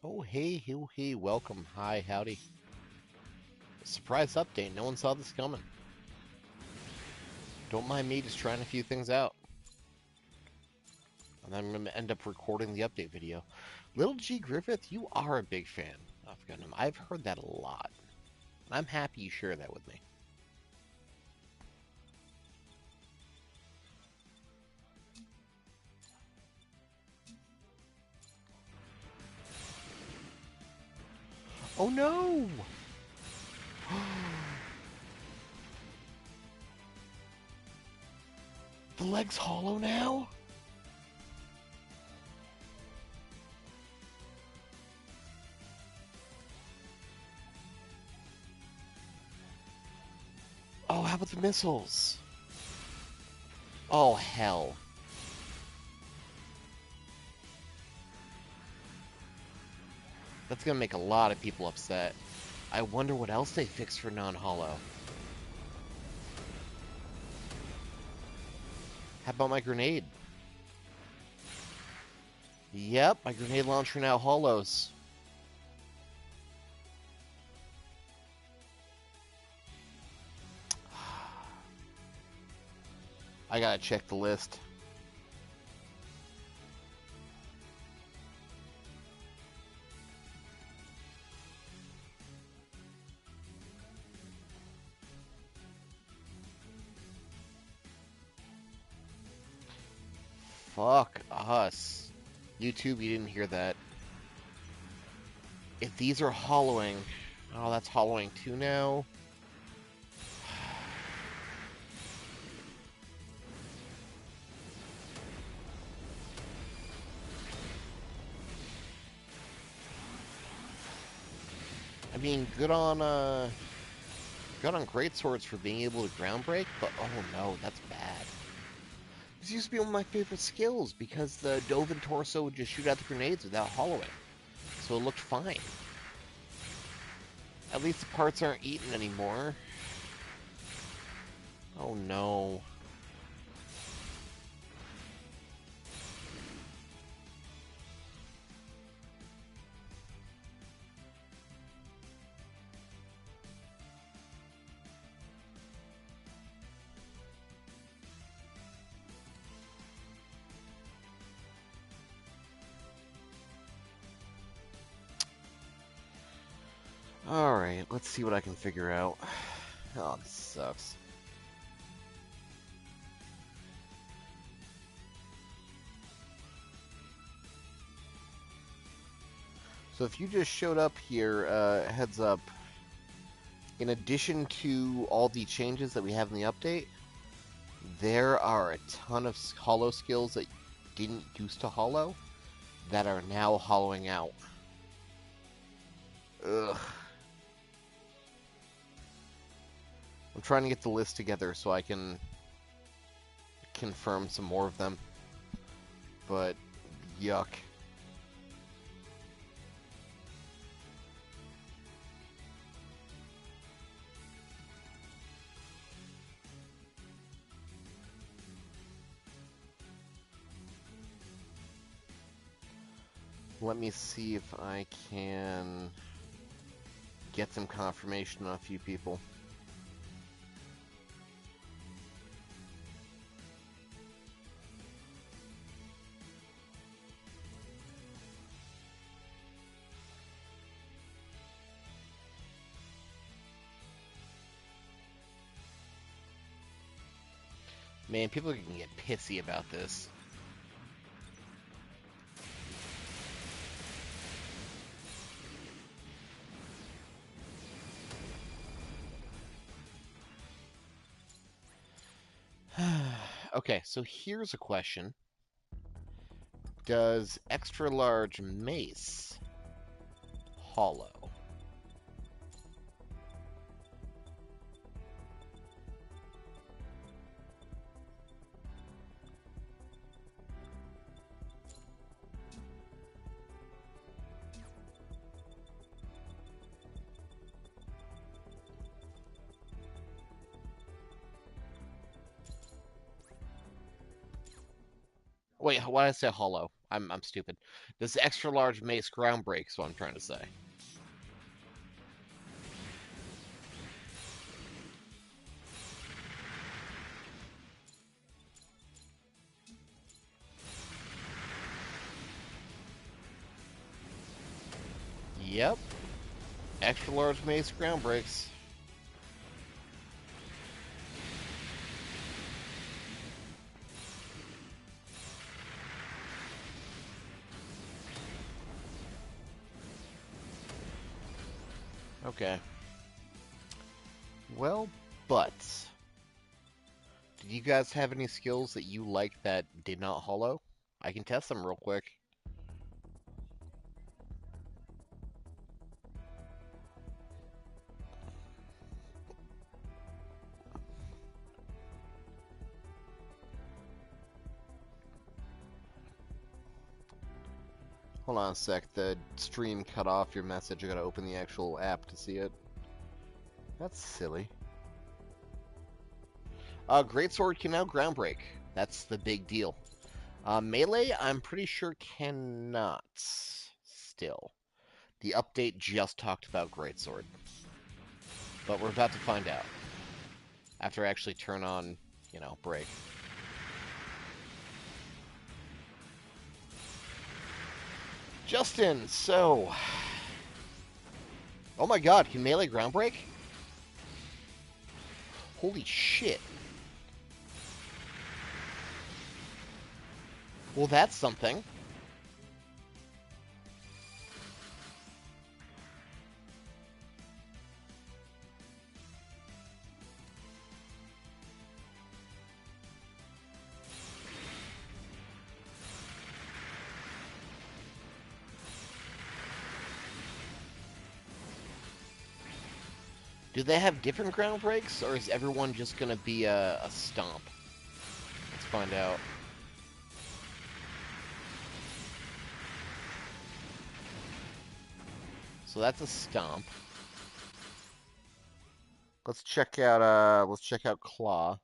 Oh, hey, welcome. Hi, howdy. Surprise update. No one saw this coming. Don't mind me just trying a few things out. And I'm going to end up recording the update video. Little G Griffith, you are a big fan of Gundam. I've heard that a lot. And I'm happy you share that with me. Oh no! The leg's hollow now? Oh, how about the missiles? Oh, hell. That's gonna make a lot of people upset. I wonder what else they fixed for non-hollow. How about my grenade? Yep, my grenade launcher now hollows. I gotta check the list. Fuck us. YouTube, you didn't hear that. If these are hollowing... Oh, that's hollowing too now. I mean, good on Great Swords for being able to ground break, but oh no, that's bad. This used to be one of my favorite skills because the Dovin torso would just shoot out the grenades without hollowing. So it looked fine. At least the parts aren't eaten anymore. Oh no. Alright, let's see what I can figure out. Oh, this sucks. So if you just showed up here, heads up, in addition to all the changes that we have in the update, there are a ton of hollow skills that didn't used to hollow that are now hollowing out. Ugh. I'm trying to get the list together so I can confirm some more of them. But, yuck. Let me see if I can get some confirmation on a few people. Man, people can get pissy about this. Okay, so here's a question. Does extra large mace hollow? Wait, why did I say hollow? I'm stupid. Does the extra large mace ground break? Is what I'm trying to say. Yep. Extra large mace ground breaks. Okay. Well, but did you guys have any skills that you liked that did not hollow? I can test them real quick. Hold on a sec. The stream cut off your message. I gotta open the actual app to see it. That's silly. Greatsword can now ground break. That's the big deal. Melee, I'm pretty sure cannot still. The update just talked about Greatsword. But we're about to find out. After I actually turn on, break. Justin, so... Oh my god, can melee ground break? Holy shit. Well, that's something. Do they have different ground breaks, or is everyone just gonna be a stomp? Let's find out. So that's a stomp. Let's check out Claw.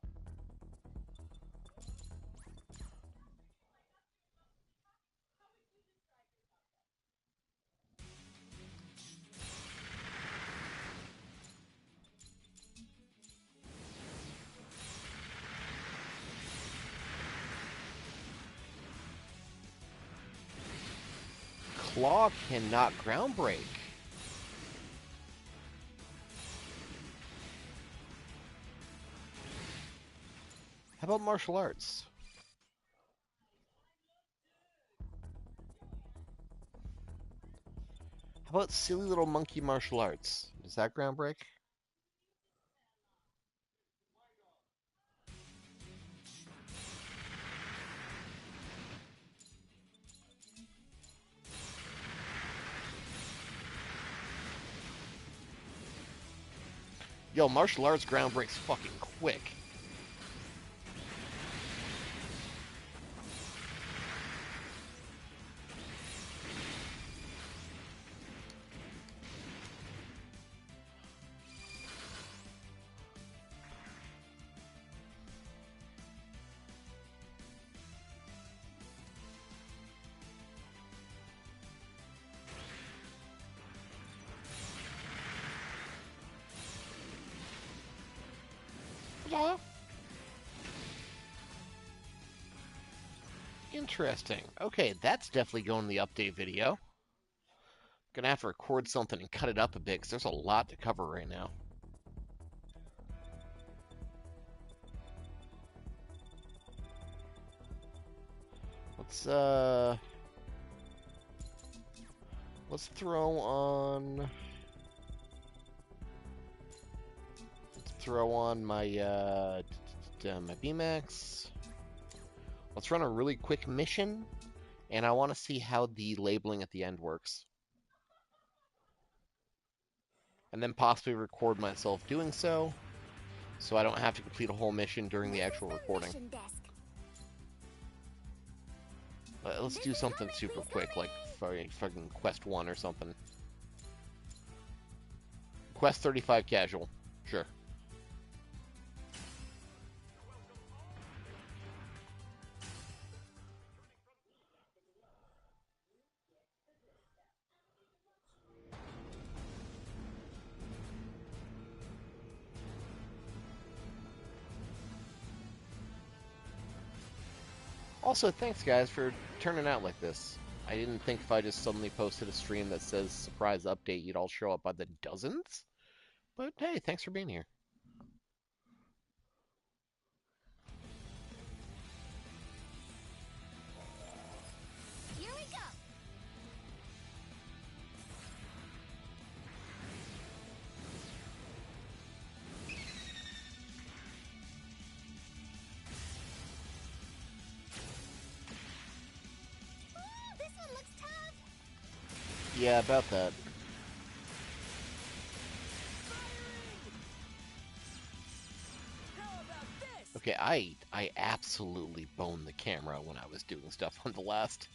Claw cannot ground break. How about martial arts? How about silly little monkey martial arts? Does that ground break? Yo, martial arts ground breaks fucking quick. Yeah. Interesting. Okay, that's definitely going in the update video. Gonna have to record something and cut it up a bit, because there's a lot to cover right now. Let's throw on... my, my BMAX. Let's run a really quick mission, and I want to see how the labeling at the end works. And then possibly record myself doing so I don't have to complete a whole mission during the actual recording. Let's do something super quick, like fucking Quest 1 or something. Quest 35 casual. Sure. Also, thanks guys for turning out like this. I didn't think if I just suddenly posted a stream that says surprise update, you'd all show up by the dozens. But hey, thanks for being here. Here we go. Ooh, this one looks tough. Yeah, about that. Okay, I absolutely boned the camera when I was doing stuff on the last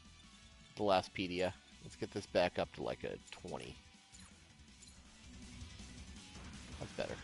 Pedia. Let's get this back up to like a 20. That's better.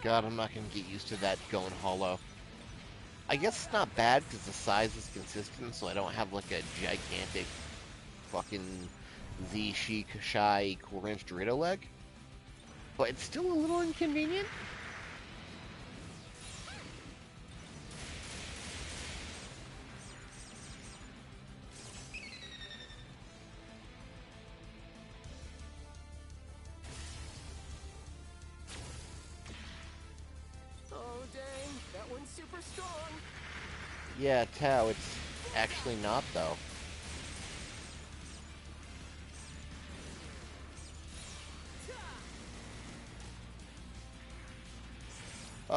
God, I'm not gonna get used to that going hollow. I guess it's not bad because the size is consistent, so I don't have like a gigantic fucking Z-Chic Shy 1/4-inch Dorito leg. But it's still a little inconvenient. Oh dang, that one's super strong. Yeah, Tao, it's actually not though.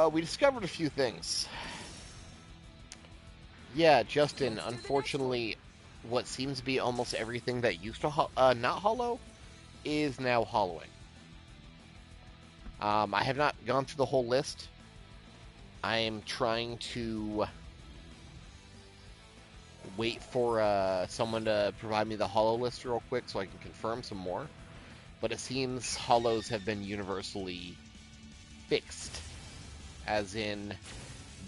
We discovered a few things. Yeah, Justin, unfortunately, what seems to be almost everything that used to not hollow is now hollowing. I have not gone through the whole list. I am trying to wait for someone to provide me the hollow list real quick so I can confirm some more. But it seems hollows have been universally fixed. As in,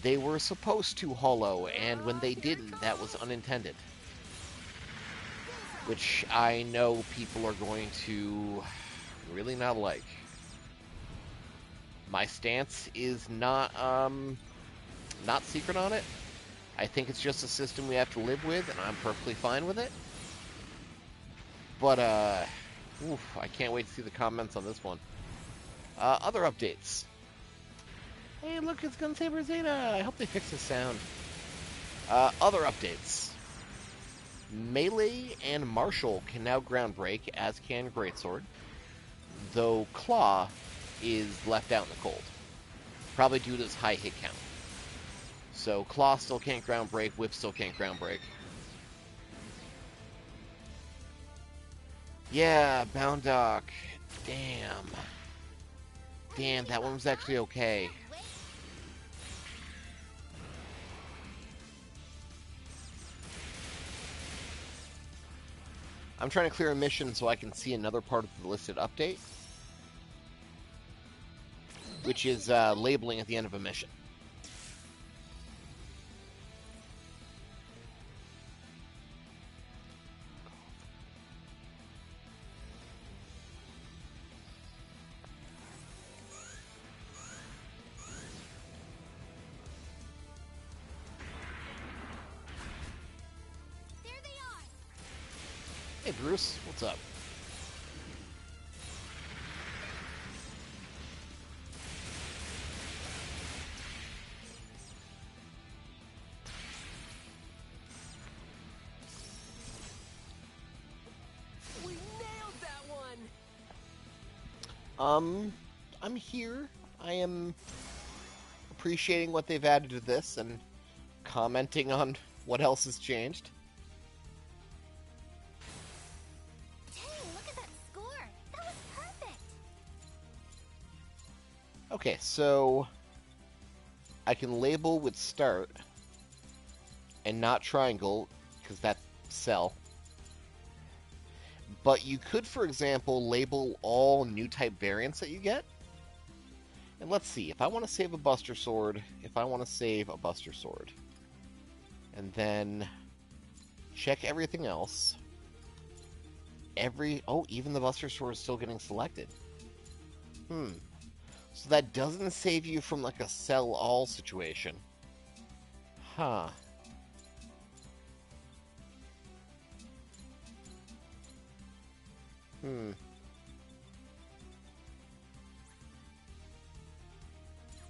they were supposed to hollow, and when they didn't, that was unintended. Which I know people are going to really not like. My stance is not secret on it. I think it's just a system we have to live with, and I'm perfectly fine with it. But, I can't wait to see the comments on this one. Other updates. Hey, look, it's Gunsaber Zeta! I hope they fix the sound. Other updates. Melee and Martial can now ground break, as can Greatsword. Though Claw is left out in the cold. Probably due to its high hit count. So Claw still can't ground break, Whip still can't ground break. Yeah, Bound Dock. Damn. Damn, that one was actually okay. I'm trying to clear a mission so I can see another part of the listed update, which is labeling at the end of a mission. There they are. Hey Bruce, what's up? We nailed that one. I'm here. I am appreciating what they've added to this and commenting on what else has changed. Dang, look at that score. That was perfect. Okay, so I can label with start and not triangle because that's cell. But you could, for example, label all new type variants that you get. And let's see, if I want to save a Buster Sword, and then check everything else, even the Buster Sword is still getting selected. So that doesn't save you from like a sell all situation. Huh.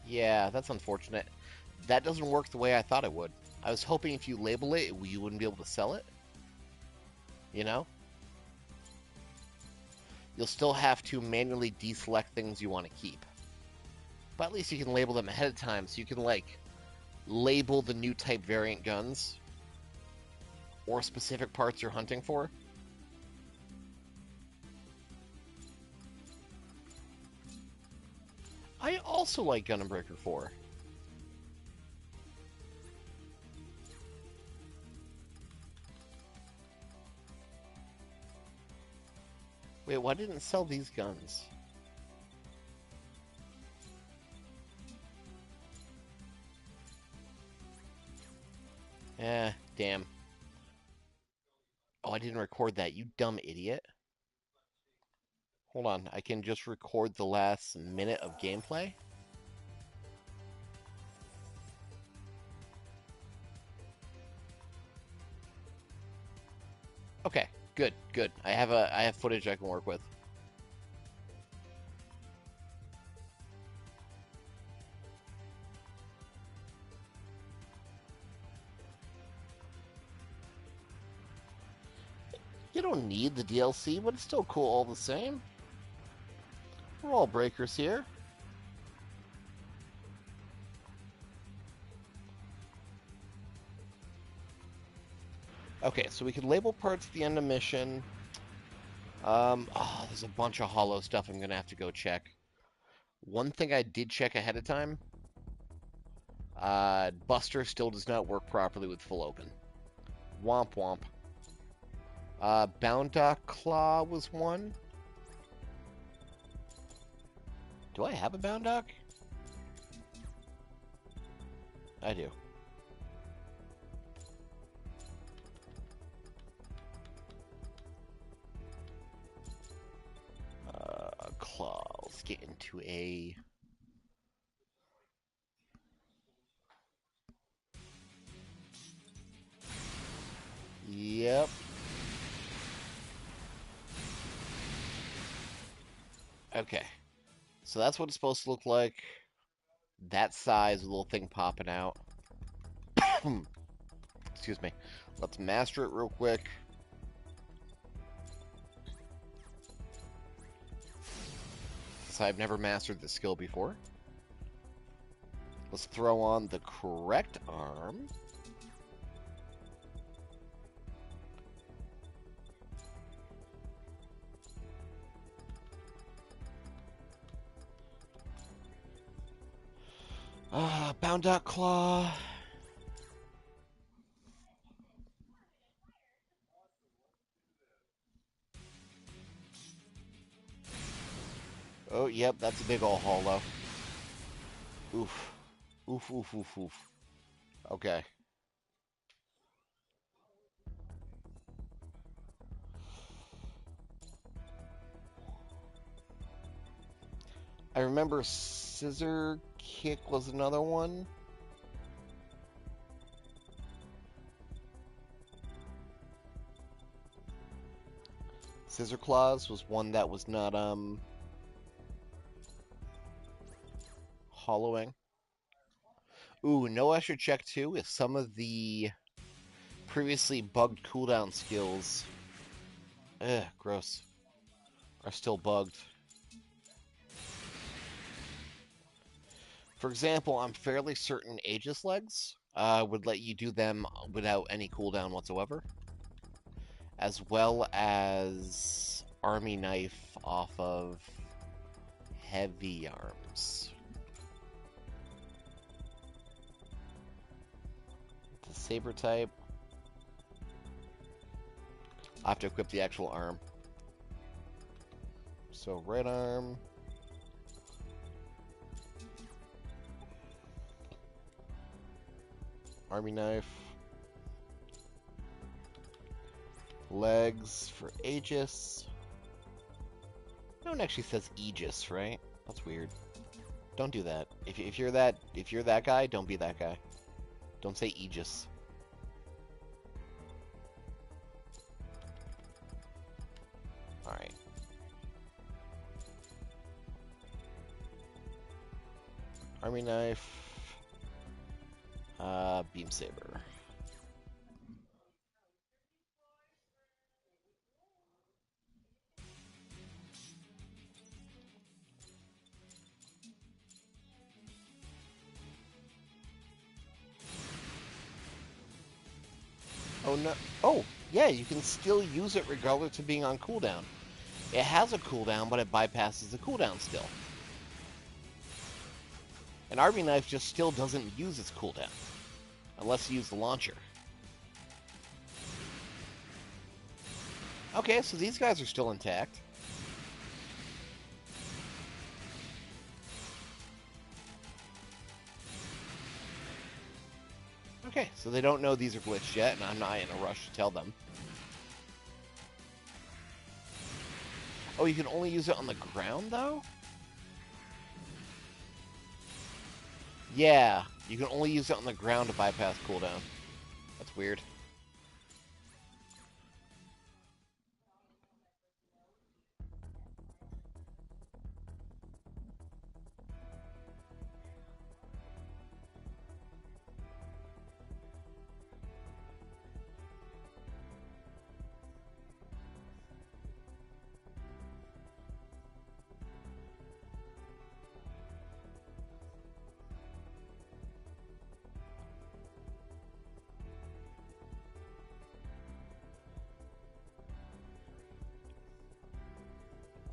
Yeah, that's unfortunate. That doesn't work the way I thought it would. I was hoping if you label it, you wouldn't be able to sell it. You know? You'll still have to manually deselect things you want to keep. But at least you can label them ahead of time, so you can, like, label the new type variant guns or specific parts you're hunting for. I also like Gundam Breaker 4. Wait, why didn't it sell these guns? Damn. Oh, I didn't record that, you dumb idiot. Hold on, I can just record the last minute of gameplay? Okay, good. I have footage I can work with. You don't need the DLC, but it's still cool all the same. We're all breakers here. Okay, so we can label parts at the end of mission. There's a bunch of hollow stuff I'm gonna have to go check. One thing I did check ahead of time, Buster still does not work properly with full open. Womp womp. Boundock Claw was one. Do I have a Boundock? I do. Claw. Let's get into a... Yep. Okay. So that's what it's supposed to look like. That size, a little thing popping out. Excuse me. Let's master it real quick. So I've never mastered the skill before. Let's throw on the correct arm. Boundock Claw. Oh, yep, that's a big ol' hollow. Oof. Oof, oof, oof, oof. Okay. I remember Scissor Kick was another one. Scissor Claws was one that was not, hollowing. Ooh, no, I should check too if some of the previously bugged cooldown skills, gross, are still bugged. For example, I'm fairly certain Aegis Legs would let you do them without any cooldown whatsoever, as well as Army Knife off of Heavy Arms. The Saber type. I'll have to equip the actual arm. So right arm. Army knife. Legs for Aegis. No one actually says Aegis, right? That's weird. Don't do that. If you're that guy, don't be that guy. Don't say Aegis. All right. Army knife. Beam saber. Oh no! Oh yeah, you can still use it regardless of being on cooldown. It has a cooldown, but it bypasses the cooldown still. An army knife just still doesn't use its cooldown unless you use the launcher. Okay, so these guys are still intact. Okay, so they don't know these are glitched yet, and I'm not in a rush to tell them. Oh, you can only use it on the ground, though? Yeah, you can only use it on the ground to bypass cooldown. That's weird.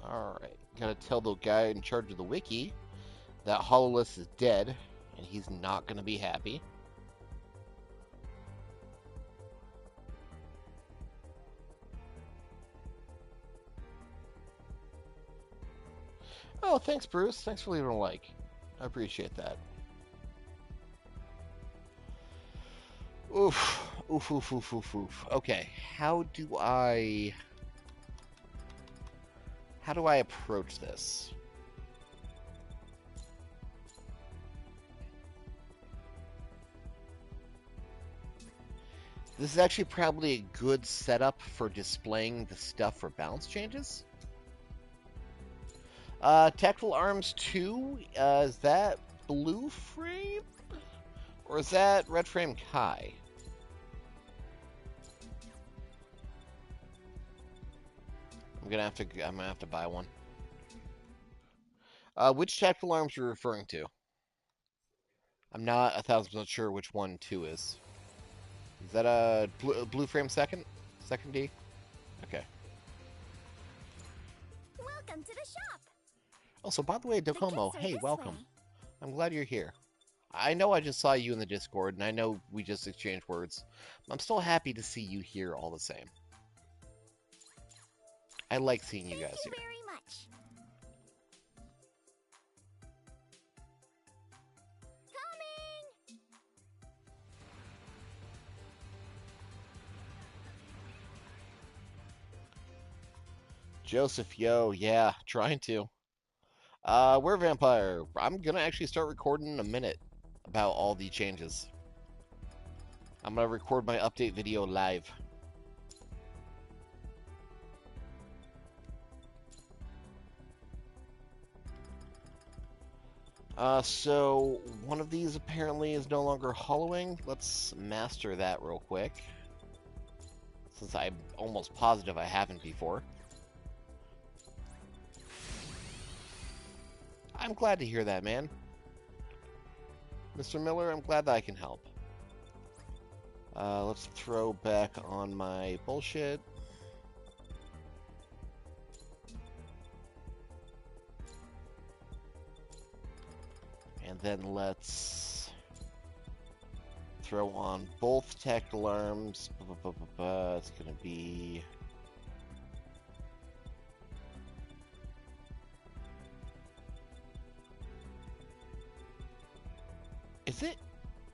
Alright, gotta tell the guy in charge of the wiki that Hololith is dead, and he's not gonna be happy. Oh, thanks, Bruce. Thanks for leaving a like. I appreciate that. Oof. Oof, oof, oof, oof, oof. Okay, how do I approach this? This is actually probably a good setup for displaying the stuff for balance changes. Tactical Arms 2, is that blue frame? Or is that red frame Kai? I'm gonna have to buy one. Which tactical arms are you referring to? I'm not 1,000% sure which one 2 is. Is that a blue frame second? Second D? Okay. Welcome to the shop. Also, by the way, The Docomo, kits are hey, this welcome. way. I'm glad you're here. I know I just saw you in the Discord, and I know we just exchanged words. I'm still happy to see you here all the same. I like seeing you guys Thank you here. very much. Coming. Joseph, yo, yeah, trying to. We're Vampire. I'm gonna actually start recording in a minute about all the changes. I'm gonna record my update video live. So one of these apparently is no longer hollowing. Let's master that real quick, since I'm almost positive I haven't before. I'm glad to hear that, man. Mr. Miller, I'm glad that I can help. Let's throw back on my bullshit. And then let's throw on both tactical arms. It's gonna be Is it?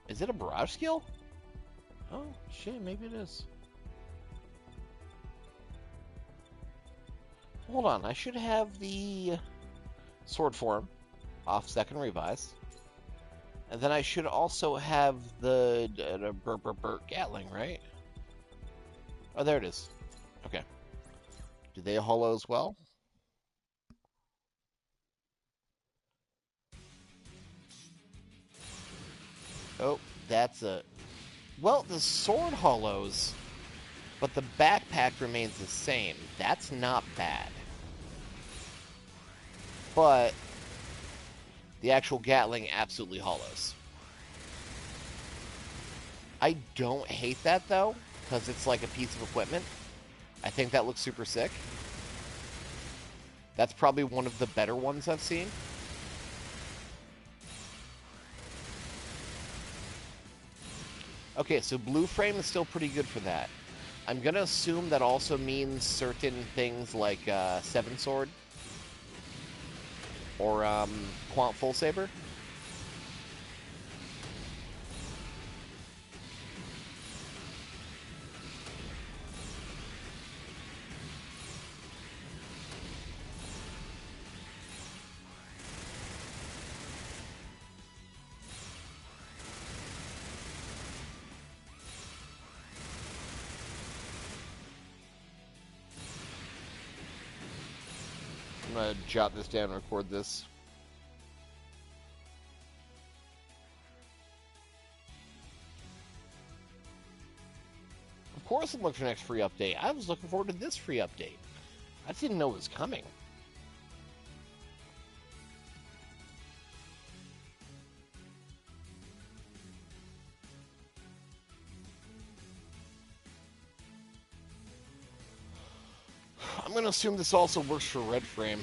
Is it a barrage skill? Oh, shit, maybe it is. Hold on, I should have the sword form off second revise. And then I should also have the Gatling, right? Oh, there it is. Okay. Do they hollow as well? Oh, that's a... Well, the sword hollows, but the backpack remains the same. That's not bad. But the actual Gatling absolutely hollows. I don't hate that, though, because it's like a piece of equipment. I think that looks super sick. That's probably one of the better ones I've seen. Okay, so blue frame is still pretty good for that. I'm going to assume that also means certain things like Seven Sword or Quant Full Saber. I'm going to jot this down and record this. Of course I'm looking for the next free update. I was looking forward to this free update. I didn't know it was coming. I'm going to assume this also works for red frame.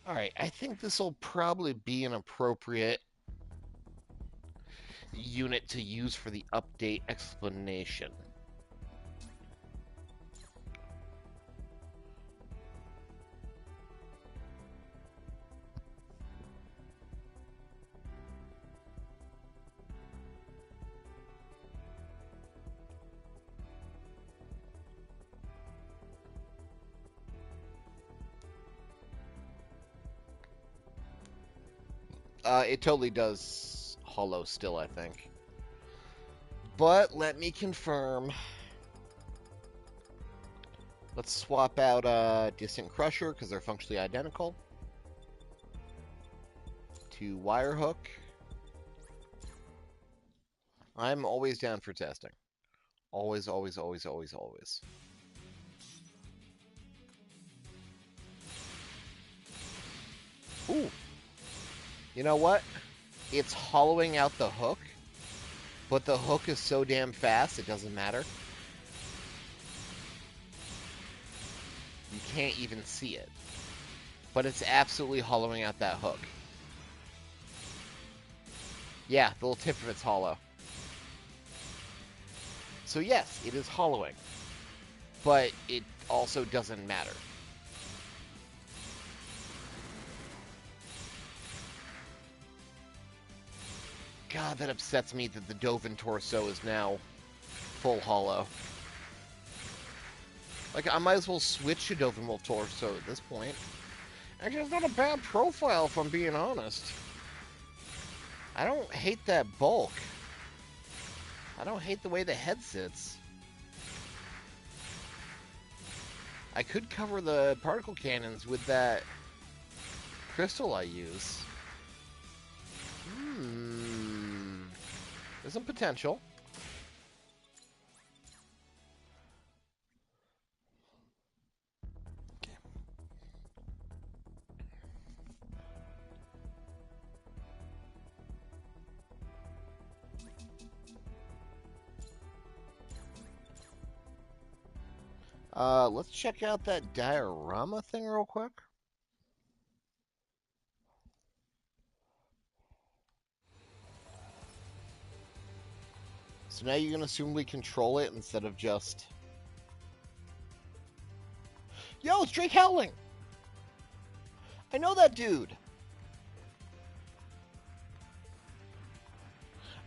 Alright, I think this will probably be an appropriate unit to use for the update explanation. It totally does hollow still, I think. But let me confirm. Let's swap out Distant Crusher, because they're functionally identical, to Wire Hook. I'm always down for testing. Always, always, always, always, always. Ooh. You know what? It's hollowing out the hook, but the hook is so damn fast, it doesn't matter. You can't even see it. But it's absolutely hollowing out that hook. Yeah, the little tip of it's hollow. So yes, it is hollowing. But it also doesn't matter. God, that upsets me that the Dovin torso is now full hollow. Like, I might as well switch to Dovin Wolf torso at this point. Actually, it's not a bad profile, if I'm being honest. I don't hate that bulk. I don't hate the way the head sits. I could cover the particle cannons with that crystal I use. There's some potential. Okay. Let's check out that diorama thing real quick. So now you can assumably control it instead of just... Yo, it's Drake Howling! I know that dude!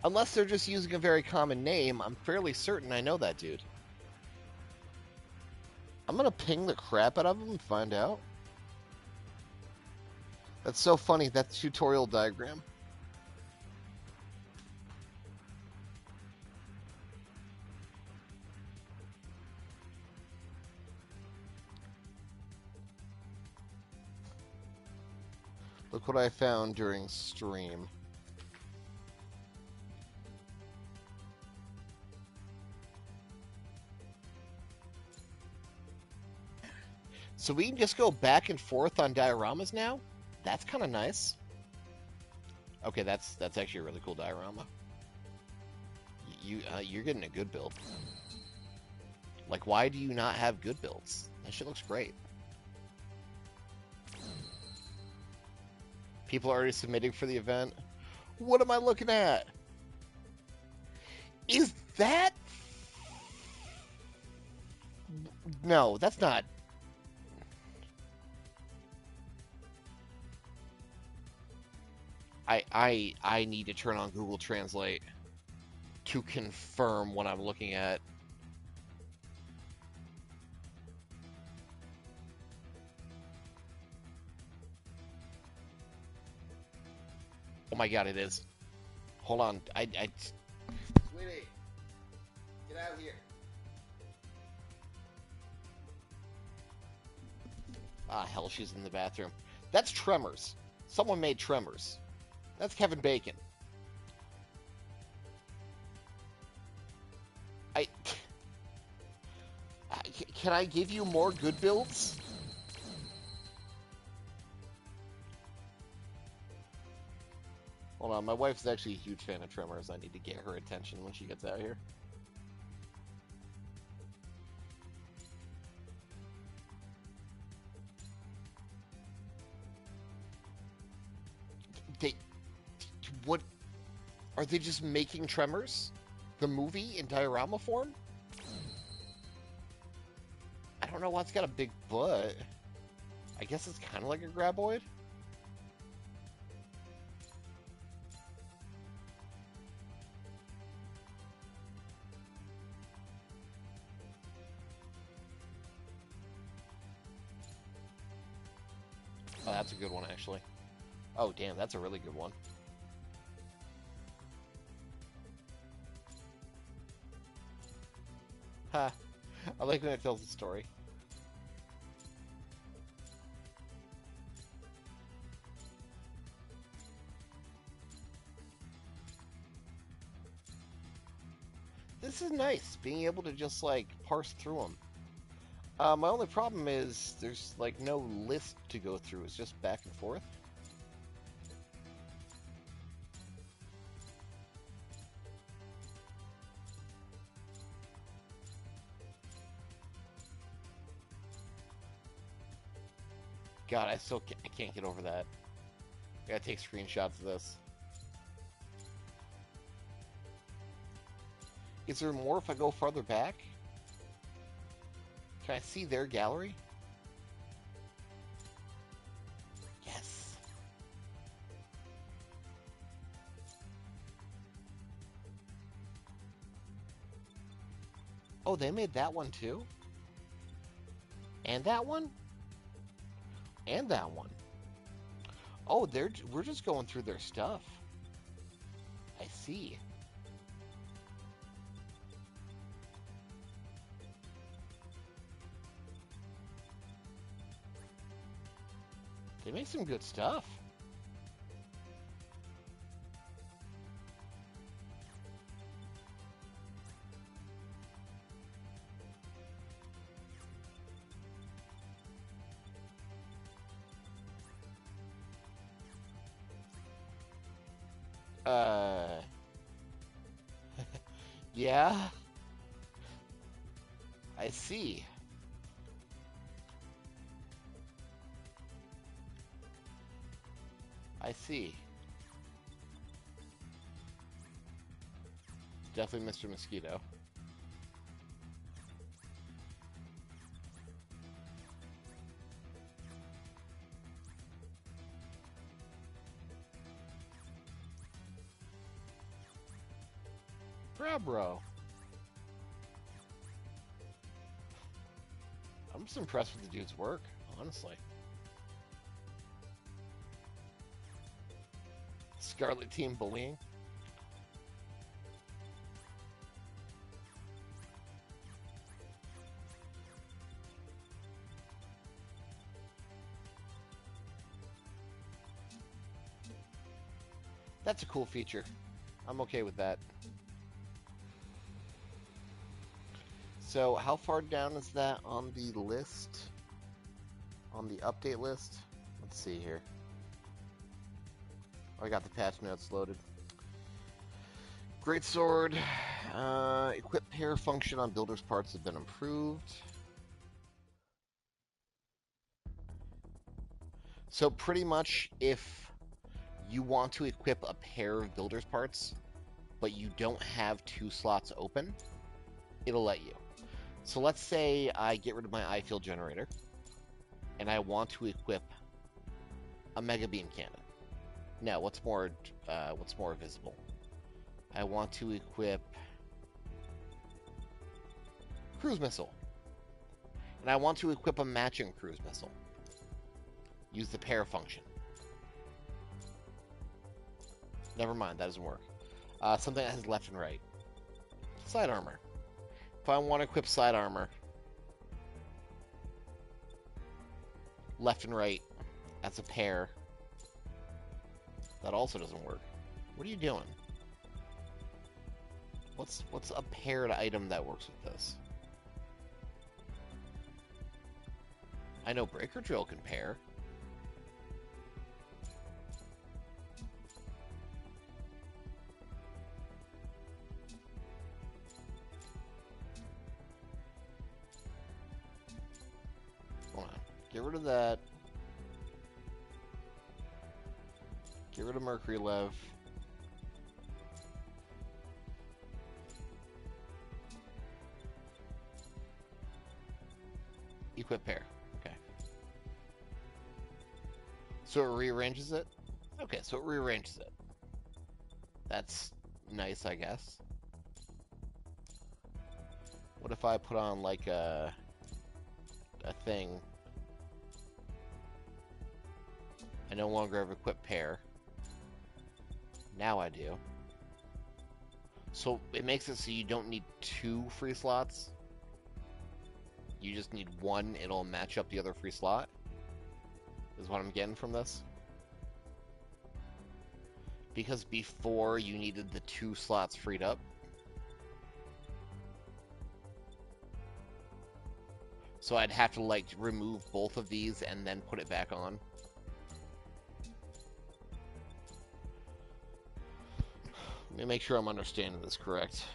Unless they're just using a very common name, I'm fairly certain I know that dude. I'm gonna ping the crap out of him and find out. That's so funny, that tutorial diagram. Look what I found during stream. So we can just go back and forth on dioramas now? That's kind of nice. Okay, that's actually a really cool diorama. You're getting a good build. Like, why do you not have good builds? That shit looks great. People are already submitting for the event. What am I looking at? Is that... No, that's not... I need to turn on Google Translate to confirm what I'm looking at. Oh my god, it is. Hold on. Sweetie, get out of here. Ah, hell, she's in the bathroom. That's Tremors. Someone made Tremors. That's Kevin Bacon. Can I give you more good builds? Hold on, my wife's actually a huge fan of Tremors. I need to get her attention when she gets out here. What? Are they just making Tremors? The movie in diorama form? I don't know why it's got a big butt. I guess it's kind of like a graboid. Oh, that's a good one, actually. Oh, damn, that's a really good one. Ha. I like when it tells a story. This is nice, being able to just, like, parse through them. My only problem is there's, like, no list to go through. It's just back and forth. God, I can't get over that. I gotta take screenshots of this. Is there more if I go farther back? Can I see their gallery? Yes. Oh, they made that one too? And that one? And that one. Oh, we're just going through their stuff. I see. They make some good stuff. Yeah. I see. I see. definitely Mr. Mosquito. Bro. I'm just impressed with the dude's work, honestly. Scarlet Team bullying. That's a cool feature. I'm okay with that. So, how far down is that on the list? On the update list? Let's see here. Oh, I got the patch notes loaded. Great sword. Equip pair function on builder's parts have been improved. So pretty much if you want to equip a pair of builder's parts, but you don't have 2 slots open, it'll let you. So let's say I get rid of my eye field generator, and I want to equip a mega beam cannon. Now, what's more visible? I want to equip cruise missile, and I want to equip a matching cruise missile. Use the pair function. Never mind, that doesn't work. Something that has left and right. Side armor. If I want to equip side armor, left and right as a pair, that also doesn't work. What are you doing? What's a paired item that works with this? I know Breaker Drill can pair. Hold on. Get rid of that. Get rid of Mercury Lev. Equip pair. Okay. So it rearranges it? Okay, so it rearranges it. That's nice, I guess. What if I put on like a thing? I no longer have equipped pair. Now I do. So it makes it so you don't need 2 free slots. You just need 1, it'll match up the other free slot. Is what I'm getting from this. Because before you needed the 2 slots freed up. So I'd have to like remove both of these and then put it back on. Let me make sure I'm understanding this correct.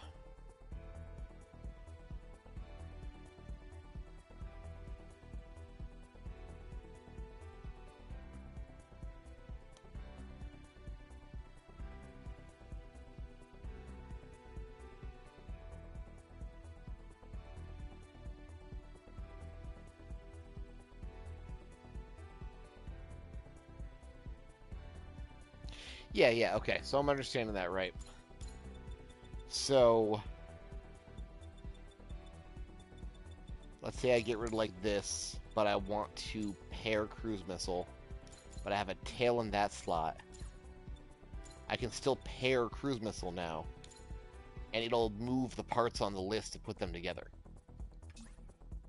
Yeah, okay. So I'm understanding that right. So let's say I get rid of like this, but I want to pair cruise missile, but I have a tail in that slot. I can still pair cruise missile now, and it'll move the parts on the list to put them together.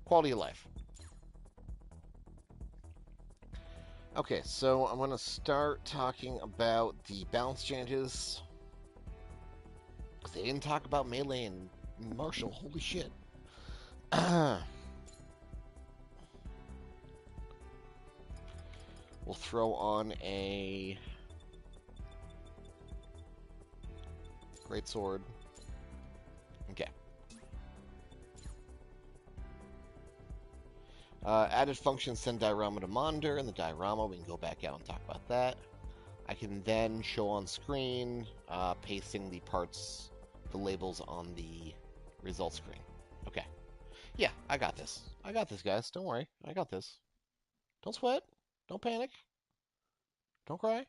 Quality of life. Okay, so I'm going to start talking about the balance changes. Because they didn't talk about melee and martial. Holy shit. We'll throw on a great sword. Okay. Added function send diorama to monitor, and the diorama, we can go back out and talk about that. I can then show on screen, pasting the parts the labels on the results screen. Okay. Yeah, I got this. I got this, guys. Don't worry. I got this. Don't sweat. Don't panic. Don't cry.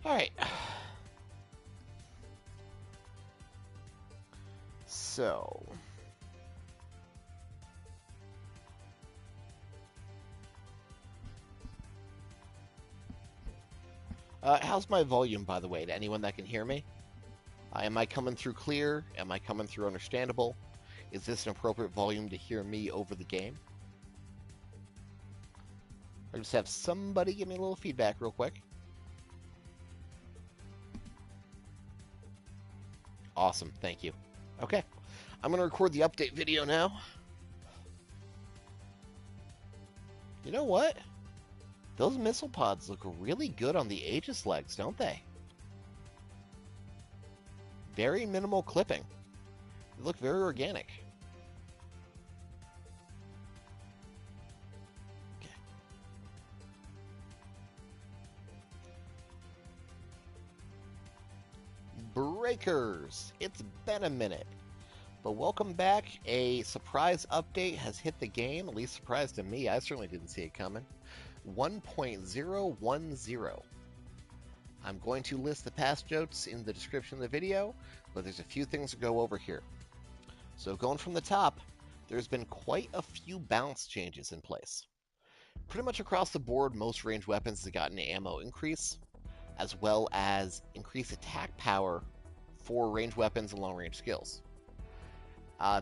All right. So, how's my volume, by the way, to anyone that can hear me? Am I coming through clear? Am I coming through understandable? Is this an appropriate volume to hear me over the game? I just have somebody give me a little feedback real quick. Awesome, thank you. Okay, I'm going to record the update video now. You know what? Those missile pods look really good on the Aegis legs, don't they? Very minimal clipping. They look very organic. Okay. Breakers! It's been a minute. But welcome back. A surprise update has hit the game, at least surprise to me. I certainly didn't see it coming. 1.010. I'm going to list the past notes in the description of the video, but there's a few things to go over here. So going from the top, there's been quite a few balance changes in place. Pretty much across the board, most ranged weapons have gotten ammo increase, as well as increased attack power for ranged weapons and long-range skills.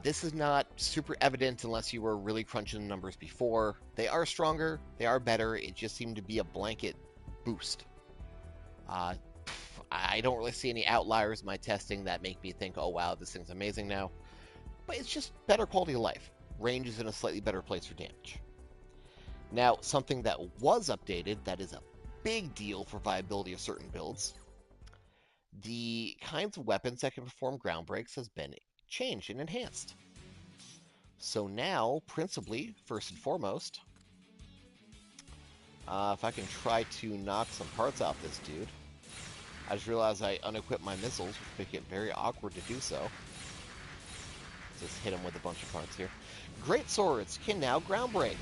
This is not super evident unless you were really crunching the numbers before. They are stronger, they are better, it just seemed to be a blanket boost. I don't really see any outliers in my testing that make me think, oh wow, this thing's amazing now. But it's just better quality of life. Range is in a slightly better place for damage. Now, something that was updated that is a big deal for viability of certain builds. The kinds of weapons that can perform ground breaks has been changed and enhanced. So now, principally, first and foremost, if I can try to knock some parts off this dude. I just realized I unequipped my missiles, which make it very awkward to do so. Just hit him with a bunch of parts here. Great swords can now ground break,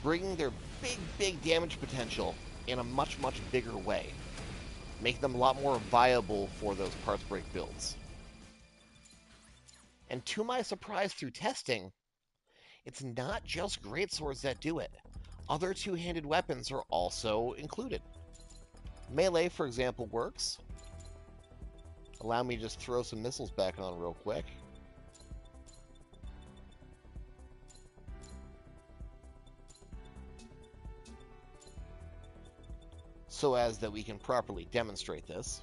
bringing their big damage potential in a much bigger way, making them a lot more viable for those parts break builds. And to my surprise through testing, it's not just greatswords that do it. Other two-handed weapons are also included. Melee, for example, works. Allow me to just throw some missiles back on real quick. So as that we can properly demonstrate this.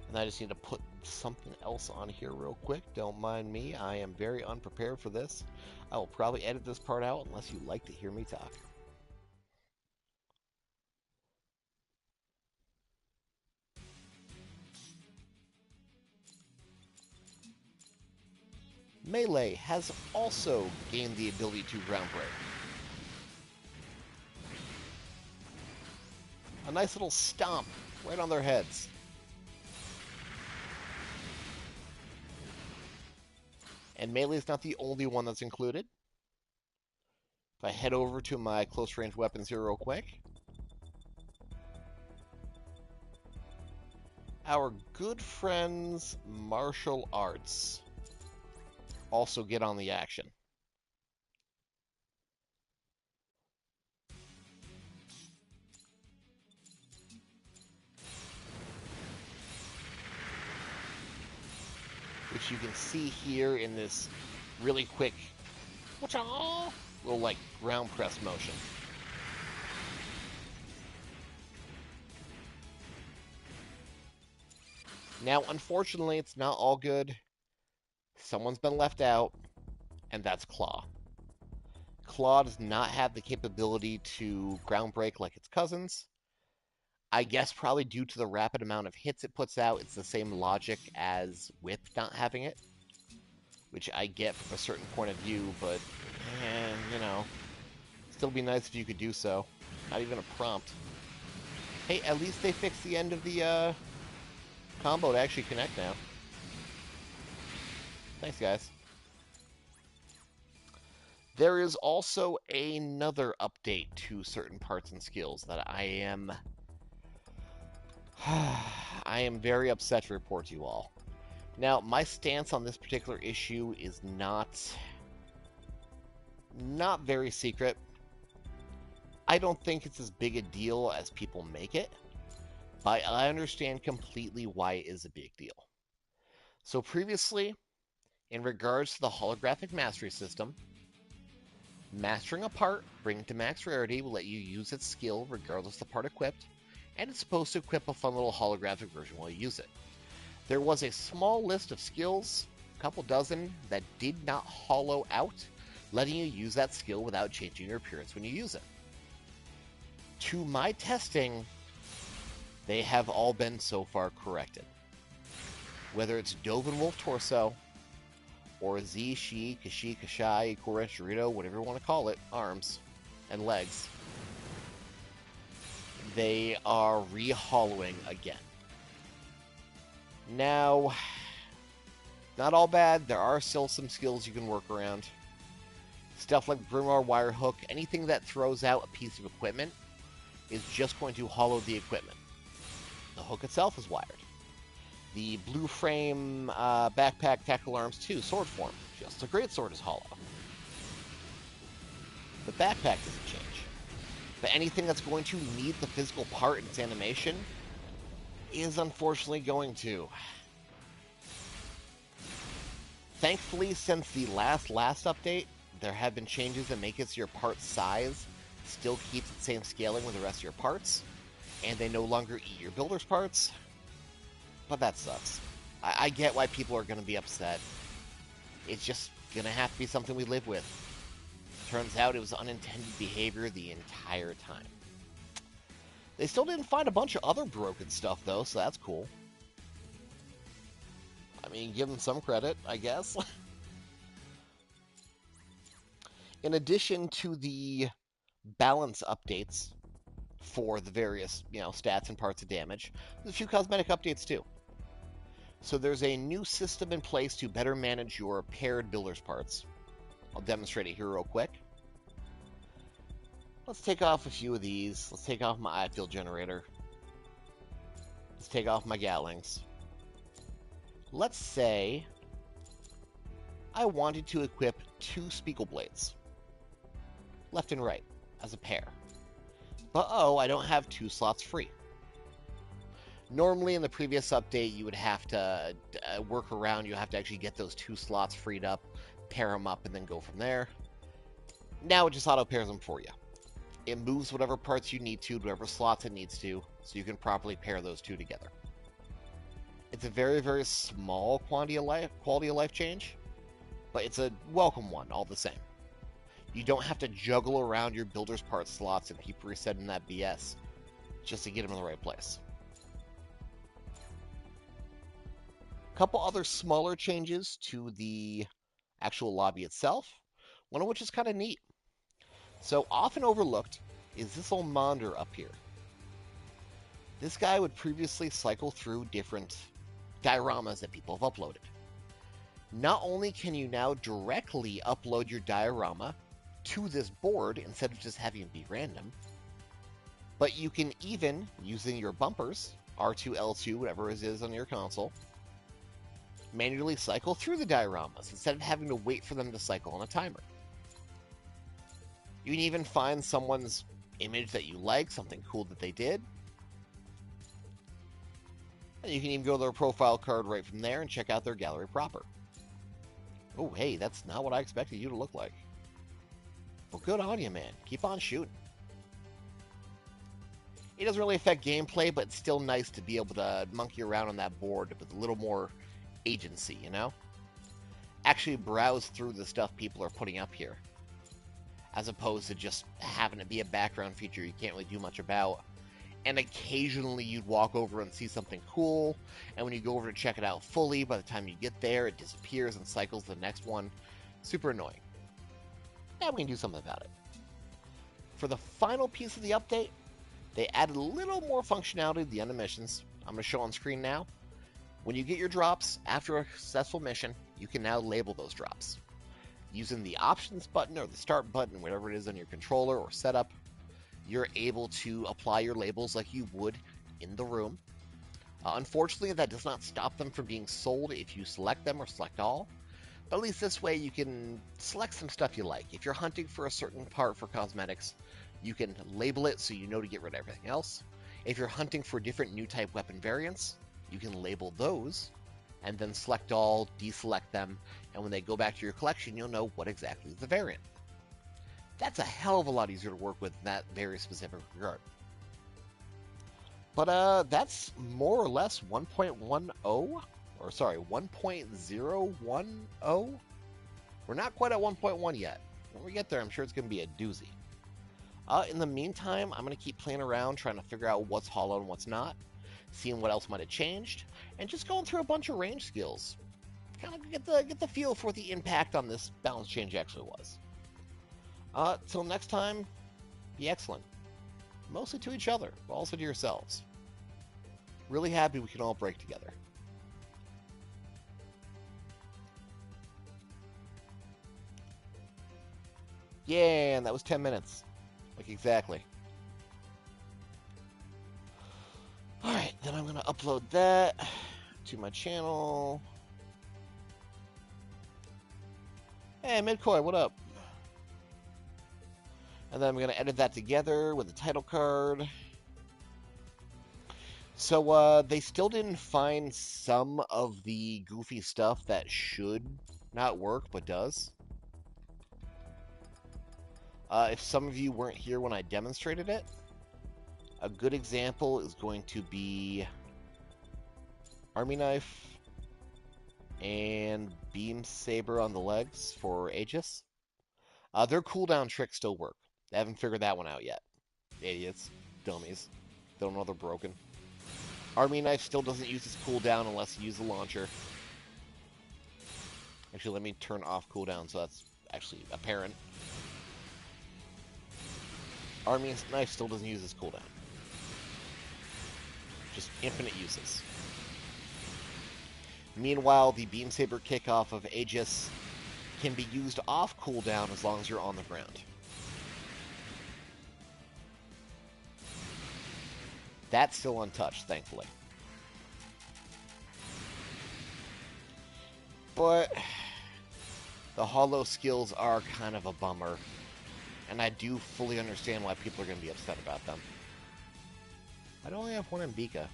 And I just need to put something else on here real quick. Don't mind me. I am very unprepared for this. I will probably edit this part out unless you like to hear me talk. Melee has also gained the ability to ground break. A nice little stomp right on their heads. And melee is not the only one that's included. If I head over to my close range weapons here real quick, our good friends martial arts also get on the action. Which you can see here in this really quick little like ground press motion. Now, unfortunately, it's not all good. Someone's been left out, and that's Claw. Claw does not have the capability to ground break like its cousins. I guess probably due to the rapid amount of hits it puts out, it's the same logic as Whip not having it. Which I get from a certain point of view, but, you know. Still be nice if you could do so. Not even a prompt. Hey, at least they fixed the end of the combo to actually connect now. Thanks, guys. There is also another update to certain parts and skills that I am very upset to report to you all. Now, my stance on this particular issue is not very secret. I don't think it's as big a deal as people make it, but I understand completely why it is a big deal. So previously, in regards to the holographic mastery system, mastering a part, bring it to max rarity, will let you use its skill regardless of the part equipped, and it's supposed to equip a fun little holographic version while you use it. There was a small list of skills, a couple dozen, that did not hollow out, letting you use that skill without changing your appearance when you use it. To my testing, they have all been so far corrected. Whether it's Dovin Wolf Torso, or Z, Shi, Kashi, Kashai, Kora, Shirito, whatever you want to call it, arms and legs, they are re-hollowing again. Now, not all bad. There are still some skills you can work around. Stuff like Grimoire Wire Hook, anything that throws out a piece of equipment is just going to hollow the equipment. The hook itself is wired. The blue frame backpack tackle arms too, sword form. Just a great sword is hollow. The backpack doesn't change. But anything that's going to need the physical part in its animation is unfortunately going to. Thankfully, since the last update, there have been changes that make it so your part size still keeps the same scaling with the rest of your parts, and they no longer eat your builder's parts. But that sucks. I get why people are going to be upset. It's just going to have to be something we live with. Turns out it was unintended behavior the entire time. They still didn't find a bunch of other broken stuff, though, so that's cool. I mean, give them some credit, I guess. In addition to the balance updates for the various, stats and parts of damage, there's a few cosmetic updates, too. So there's a new system in place to better manage your paired builder's parts. I'll demonstrate it here real quick. Let's take off a few of these. Let's take off my eye field generator. Let's take off my Gatlings. Let's say I wanted to equip 2 Spiegel Blades, left and right, as a pair. But I don't have 2 slots free. Normally in the previous update, you would have to work around. You have to actually get those 2 slots freed up, pair them up, and then go from there. Now it just auto pairs them for you. It moves whatever parts you need to whatever slots it needs to, so you can properly pair those 2 together. It's a very, very small quality of life change, but it's a welcome one all the same. You don't have to juggle around your builder's part slots and keep resetting that BS just to get them in the right place. A couple other smaller changes to the actual lobby itself, one of which is kind of neat. So often overlooked is this old Monder up here. This guy would previously cycle through different dioramas that people have uploaded. Not only can you now directly upload your diorama to this board instead of just having it be random, but you can even, using your bumpers, R2, L2, whatever it is on your console, manually cycle through the dioramas instead of having to wait for them to cycle on a timer. You can even find someone's image that you like, something cool that they did, and you can even go to their profile card right from there and check out their gallery proper. Oh, hey, that's not what I expected you to look like. Well, good on you, man. Keep on shooting. It doesn't really affect gameplay, but it's still nice to be able to monkey around on that board with a little more agency, Actually browse through the stuff people are putting up here, as opposed to just having it be a background feature you can't really do much about. And occasionally you'd walk over and see something cool, and when you go over to check it out fully, by the time you get there, it disappears and cycles to the next one. Super annoying. Now we can do something about it. for the final piece of the update, they added a little more functionality to the end of missions. I'm going to show on screen now. When you get your drops after a successful mission, you can now label those drops. Using the options button or the start button, whatever it is on your controller or setup, you're able to apply your labels like you would in the room. Unfortunately, that does not stop them from being sold if you select them or select all. But at least this way you can select some stuff you like. If you're hunting for a certain part for cosmetics, you can label it so you know to get rid of everything else. If you're hunting for different new type weapon variants, you can label those and then select all, deselect them, and when they go back to your collection, you'll know what exactly is the variant. That's a hell of a lot easier to work with in that very specific regard. But that's more or less 1.10, or sorry, 1.010. We're not quite at 1.1 yet. When we get there, I'm sure it's going to be a doozy. In the meantime, I'm going to keep playing around, trying to figure out what's hollow and what's not, seeing what else might have changed, and just going through a bunch of range skills. Kind of get the feel for what the impact on this balance change actually was. Till next time, be excellent. Mostly to each other, but also to yourselves. Really happy we can all break together. Yeah, and that was 10 minutes. Like exactly. Alright, then I'm going to upload that to my channel. Hey, Midcoy, what up? And then I'm going to edit that together with the title card. So, they still didn't find some of the goofy stuff that should not work, but does. If some of you weren't here when I demonstrated it, a good example is going to be Army Knife and Beam Saber on the legs for Aegis. Their cooldown tricks still work. They haven't figured that one out yet. Idiots. Dummies. They don't know they're broken. Army Knife still doesn't use its cooldown unless you use the launcher. Actually, let me turn off cooldown so that's actually apparent. Army Knife still doesn't use its cooldown. Just infinite uses. Meanwhile, the Beam Saber kickoff of Aegis can be used off cooldown as long as you're on the ground. That's still untouched, thankfully. But the hollow skills are kind of a bummer, and I do fully understand why people are going to be upset about them. I only have one in Bika.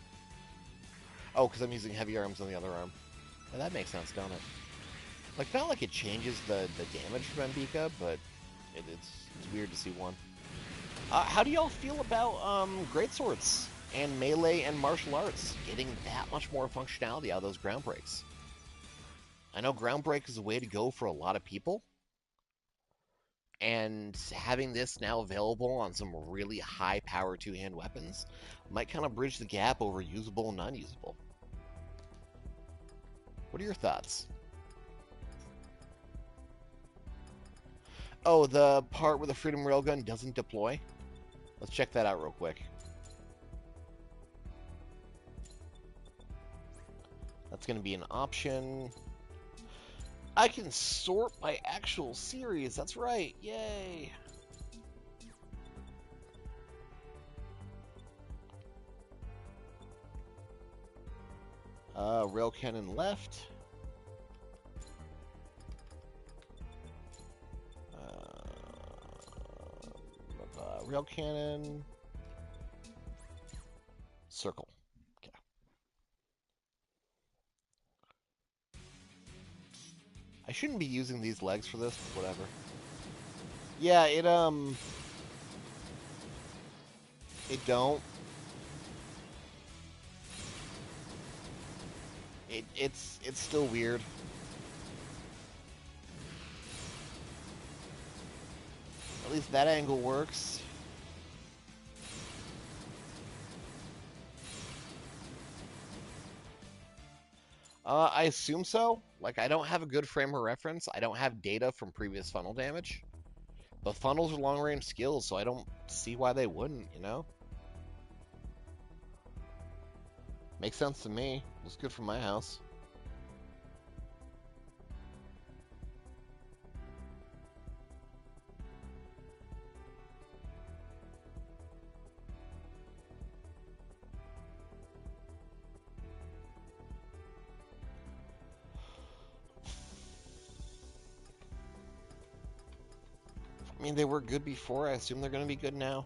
Oh, because I'm using heavy arms on the other arm. Well, that makes sense, don't it? Like, not like it changes the damage from Mbika, but it's weird to see one. How do y'all feel about greatswords and melee and martial arts getting that much more functionality out of those ground breaks? I know ground break is a way to go for a lot of people, and having this now available on some really high power two-hand weapons might kind of bridge the gap over usable and non-usable. What are your thoughts? Oh, the part where the Freedom Railgun doesn't deploy? Let's check that out real quick. That's going to be an option. I can sort by actual series. That's right. Yay. Rail cannon left. Rail cannon. Circle. Okay. I shouldn't be using these legs for this, but whatever. Yeah, it don't. It's still weird. At least that angle works. I assume so. Like, I don't have a good frame of reference. I don't have data from previous funnel damage. But funnels are long-range skills, so I don't see why they wouldn't, you know? Makes sense to me. Looks good for my house. I mean, they were good before. I assume they're going to be good now.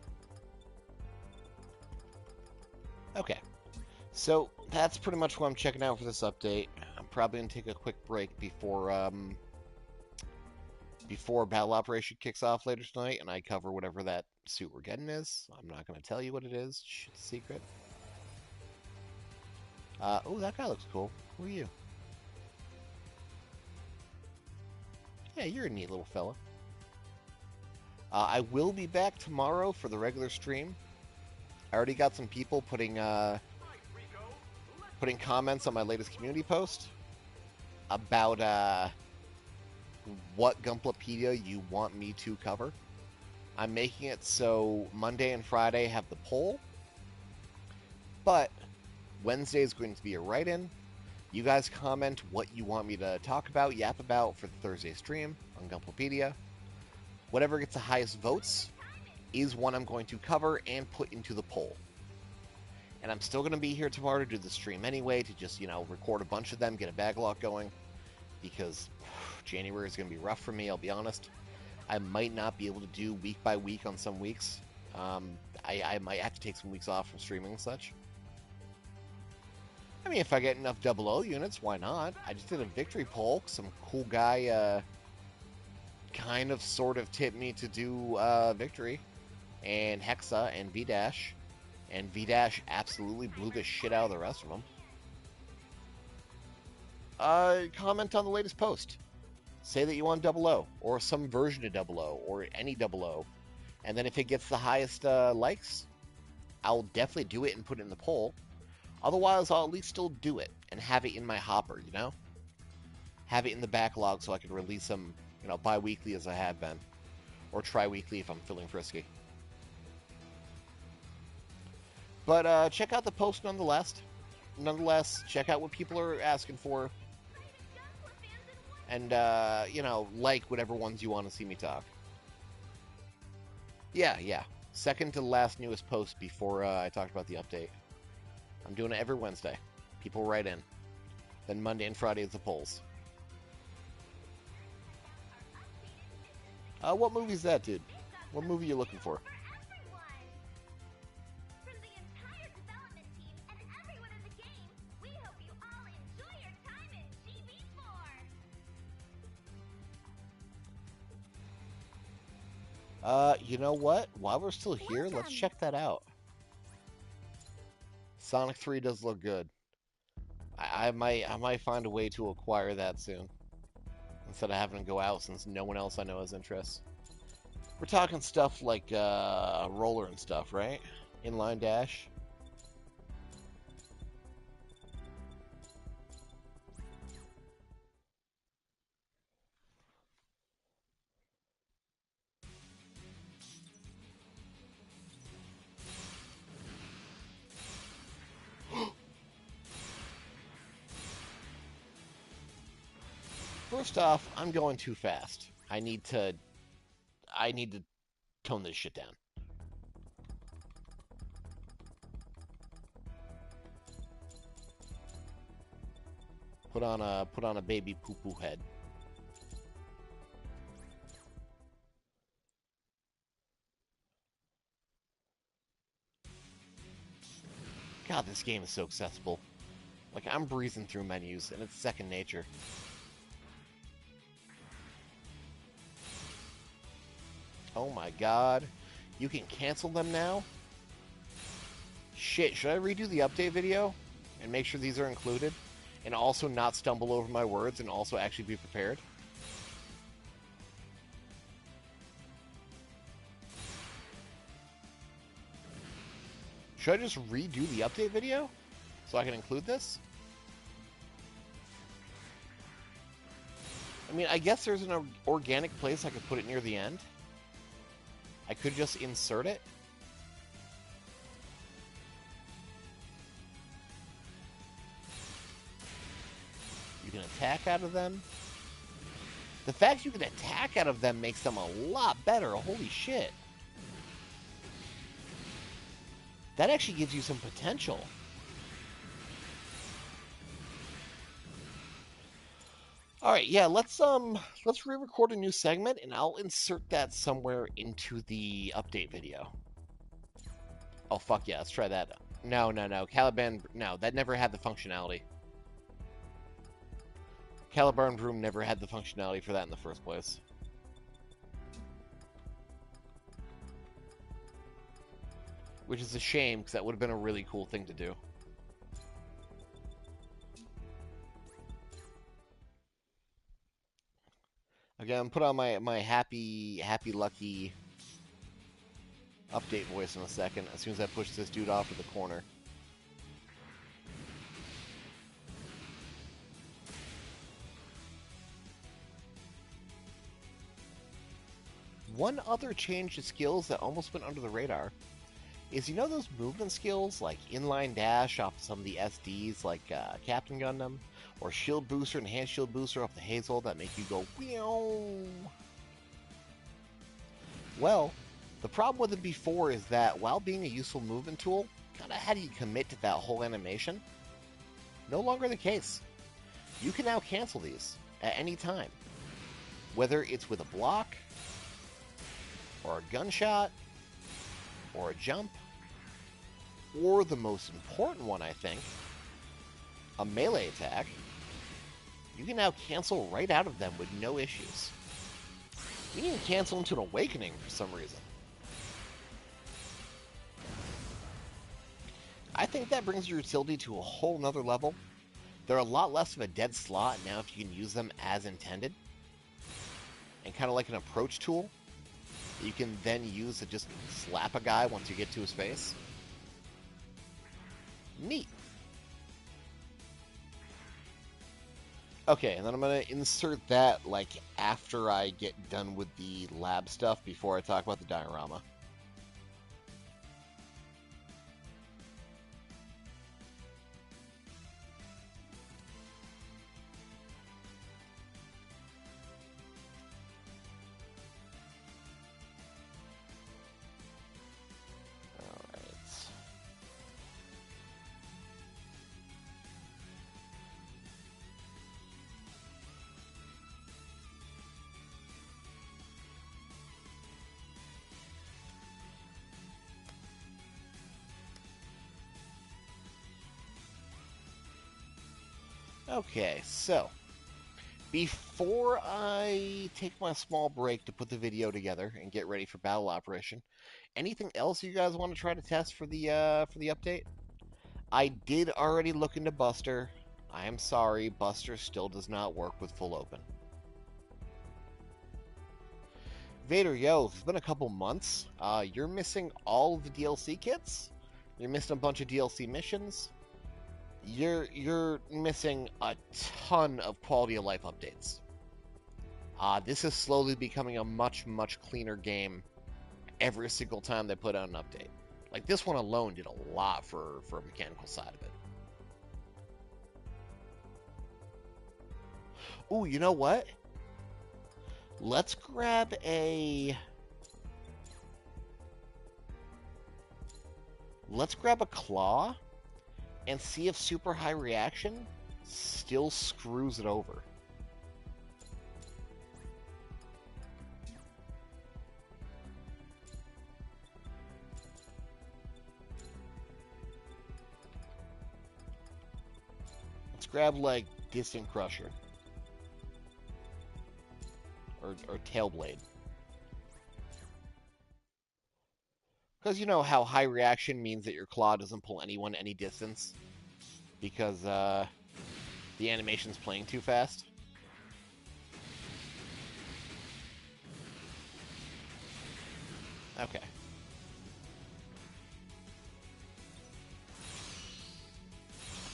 Okay. So, that's pretty much what I'm checking out for this update. I'm probably going to take a quick break before Battle Operation kicks off later tonight, and I cover whatever that suit we're getting is. I'm not going to tell you what it is. It's a secret. Oh, that guy looks cool. Who are you? Yeah, you're a neat little fella. I will be back tomorrow for the regular stream. I already got some people putting comments on my latest community post about what Gunplopedia you want me to cover. I'm making it so Monday and Friday have the poll, but Wednesday is going to be a write-in. You guys comment what you want me to talk about, yap about for the Thursday stream on Gunplopedia. Whatever gets the highest votes is one I'm going to cover and put into the poll. And I'm still going to be here tomorrow to do the stream anyway, to just, record a bunch of them, get a backlog going, because January is going to be rough for me, I'll be honest. I might not be able to do week by week on some weeks. I might have to take some weeks off from streaming and such. I mean, if I get enough 00 units, why not? I just did a victory poll. Some cool guy kind of sort of tipped me to do victory. And Hexa and V-Dash. And V-Dash absolutely blew the shit out of the rest of them. Comment on the latest post. Say that you want 00, or some version of 00, or any 00. And then if it gets the highest likes, I'll definitely do it and put it in the poll. Otherwise, I'll at least still do it and have it in my hopper, you know? Have it in the backlog so I can release them, bi-weekly as I have been. Or tri-weekly if I'm feeling frisky. But check out the post nonetheless. Check out what people are asking for. And, like whatever ones you want to see me talk. Yeah. Second to the last newest post before I talked about the update. I'm doing it every Wednesday. People write in. Then Monday and Friday is the polls. What movie is that, dude? What movie are you looking for? You know what? While we're still here, let's check that out. Sonic 3 does look good. I might find a way to acquire that soon. Instead of having to go out, since no one else I know has interest. We're talking stuff like roller and stuff, right? Inline dash. First off, I'm going too fast. I need to tone this shit down. Put on a baby poo-poo head. God, this game is so accessible. Like, I'm breezing through menus, and it's second nature. Oh my god. You can cancel them now? Shit, should I redo the update video? And make sure these are included? And also not stumble over my words and also actually be prepared? Should I just redo the update video? So I can include this? I mean, I guess there's an organic place I could put it near the end. I could just insert it. You can attack out of them. The fact you can attack out of them makes them a lot better. Holy shit. That actually gives you some potential. All right, yeah, let's re-record a new segment, and I'll insert that somewhere into the update video. Oh fuck yeah, let's try that. No, Caliban, no, that never had the functionality. Caliban Broom never had the functionality for that in the first place. Which is a shame, because that would have been a really cool thing to do. Again, put on my happy lucky update voice in a second, as soon as I push this dude off to the corner. One other change to skills that almost went under the radar is, you know those movement skills like inline dash off some of the SDs like Captain Gundam, or shield booster and hand shield booster off the Hazel that make you go wheow? Well, the problem with it before is that while being a useful movement tool, kind of had you commit to that whole animation. No longer the case. You can now cancel these at any time, whether it's with a block, or a gunshot, or a jump, or the most important one, I think, a melee attack. You can now cancel right out of them with no issues. You can even cancel into an awakening for some reason. I think that brings your utility to a whole nother level. They're a lot less of a dead slot now if you can use them as intended. And kind of like an approach tool you can then use to just slap a guy once you get to his face. Neat. Okay, and then I'm going to insert that like after I get done with the lab stuff before I talk about the diorama. Okay, so before I take my small break to put the video together and get ready for battle operation, anything else you guys want to try to test for the update? I did already look into Buster. I am sorry, Buster still does not work with full open. Vader, yo, it's been a couple months. You're missing all of the DLC kits. You're missing a bunch of DLC missions. You're missing a ton of quality of life updates. This is slowly becoming a much cleaner game every single time they put out an update. Like, this one alone did a lot for a mechanical side of it. Ooh, you know what? Let's grab a claw and see if super high reaction still screws it over. Let's grab, like, Distant Crusher. Or Tailblade. Because you know how high reaction means that your claw doesn't pull anyone any distance because the animation's playing too fast. Okay.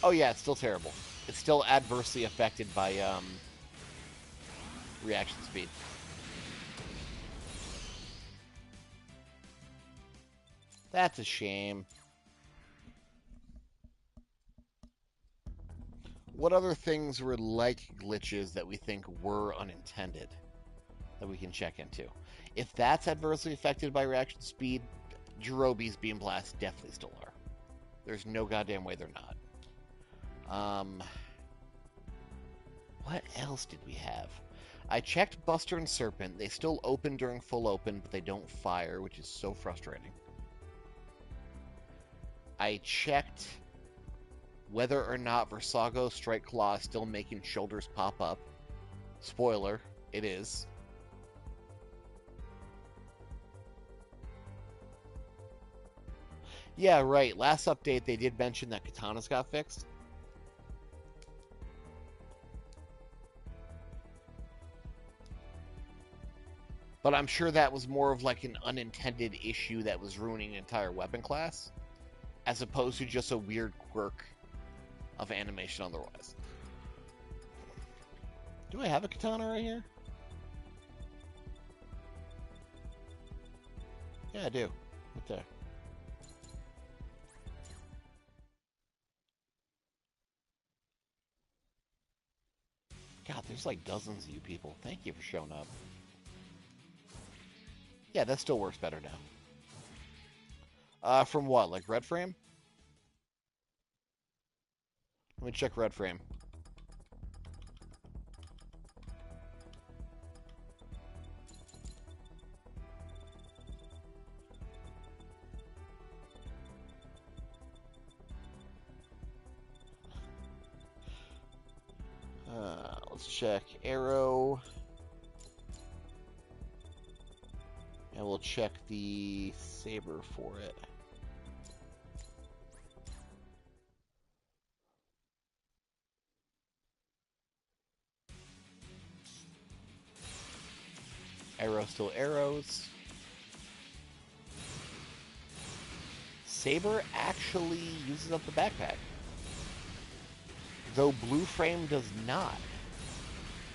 Oh yeah, it's still terrible. It's still adversely affected by reaction speed. That's a shame. What other things were like glitches that we think were unintended that we can check into? If that's adversely affected by reaction speed, Jirobe's Beam Blast definitely still are. There's no goddamn way they're not. What else did we have? I checked Buster and Serpent. They still open during full open, but they don't fire, which is so frustrating. I checked whether or not Versago Strike Claw is still making shoulders pop up. Spoiler, it is. Yeah, right. Last update, they did mention that katanas got fixed. But I'm sure that was more of like an unintended issue that was ruining an entire weapon class, as opposed to just a weird quirk of animation otherwise. Do I have a katana right here? Yeah, I do. Right there. God, there's like dozens of you people. Thank you for showing up. Yeah, that still works better now. From what? Like red frame? Let me check red frame. Let's check arrow. And we'll check the saber for it. Arrow still arrows. Saber actually uses up the backpack, though blue frame does not.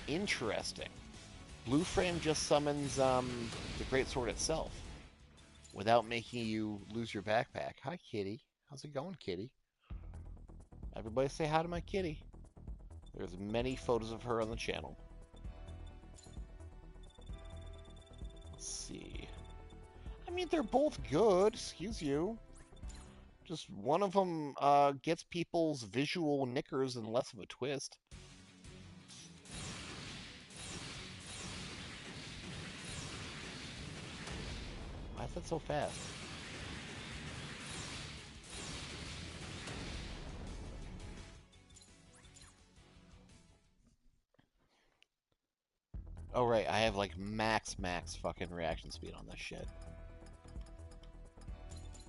Interesting. Blue frame just summons the great sword itself without making you lose your backpack. Hi, kitty. How's it going, kitty? Everybody say hi to my kitty. There's many photos of her on the channel. Let's see. I mean, they're both good. Excuse you. Just one of them gets people's visual knickers and less of a twist. Why is that so fast? Oh, right. I have like max fucking reaction speed on this shit.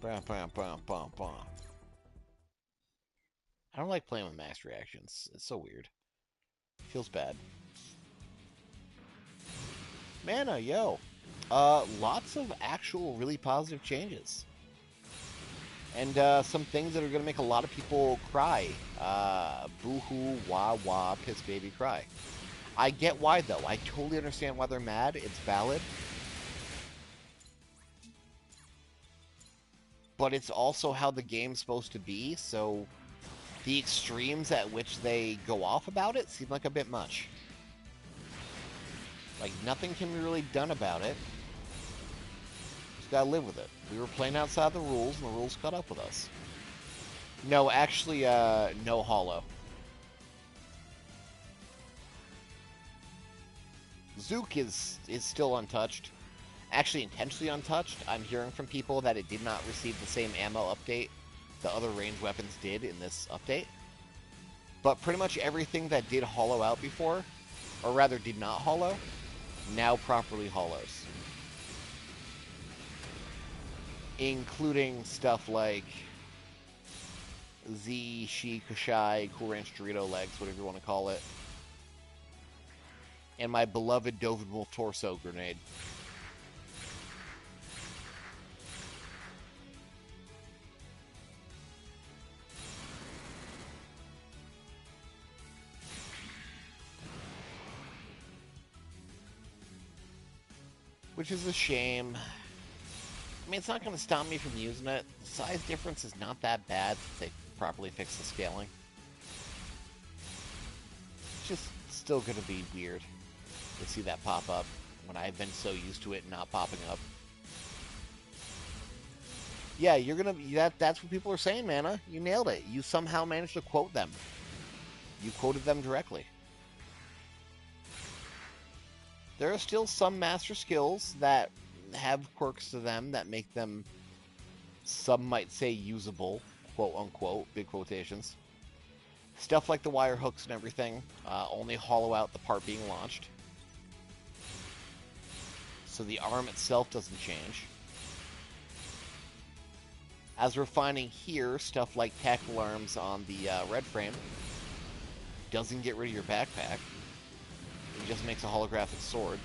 Bam, bam, bam, bam, bam. I don't like playing with max reactions. It's so weird. Feels bad. Mana, yo. Lots of actual really positive changes. And some things that are going to make a lot of people cry. Boo-hoo, wah-wah, piss baby cry. I get why, though. I totally understand why they're mad. It's valid. But it's also how the game's supposed to be, so the extremes at which they go off about it seem like a bit much. Like, nothing can be really done about it. Just gotta live with it. We were playing outside the rules, and the rules caught up with us. No, actually, no holo. Zook is still untouched. Actually, intentionally untouched. I'm hearing from people that it did not receive the same ammo update the other ranged weapons did in this update. But pretty much everything that did hollow out before, or rather did not hollow, now properly hollows. Including stuff like Z, She, Kashai, Cool Ranch Dorito Legs, whatever you want to call it. And my beloved Dovenable Torso Grenade. Which is a shame. I mean, it's not going to stop me from using it. The size difference is not that bad if they properly fix the scaling. It's just still going to be weird to see that pop up when I've been so used to it not popping up. Yeah, you're gonna. That's what people are saying, Mana. You nailed it. You somehow managed to quote them. You quoted them directly. There are still some master skills that have quirks to them that make them, some might say, usable, quote unquote, big quotations. Stuff like the wire hooks and everything only hollow out the part being launched. So the arm itself doesn't change. As we're finding here, stuff like tactical arms on the red frame doesn't get rid of your backpack. It just makes a holographic sword.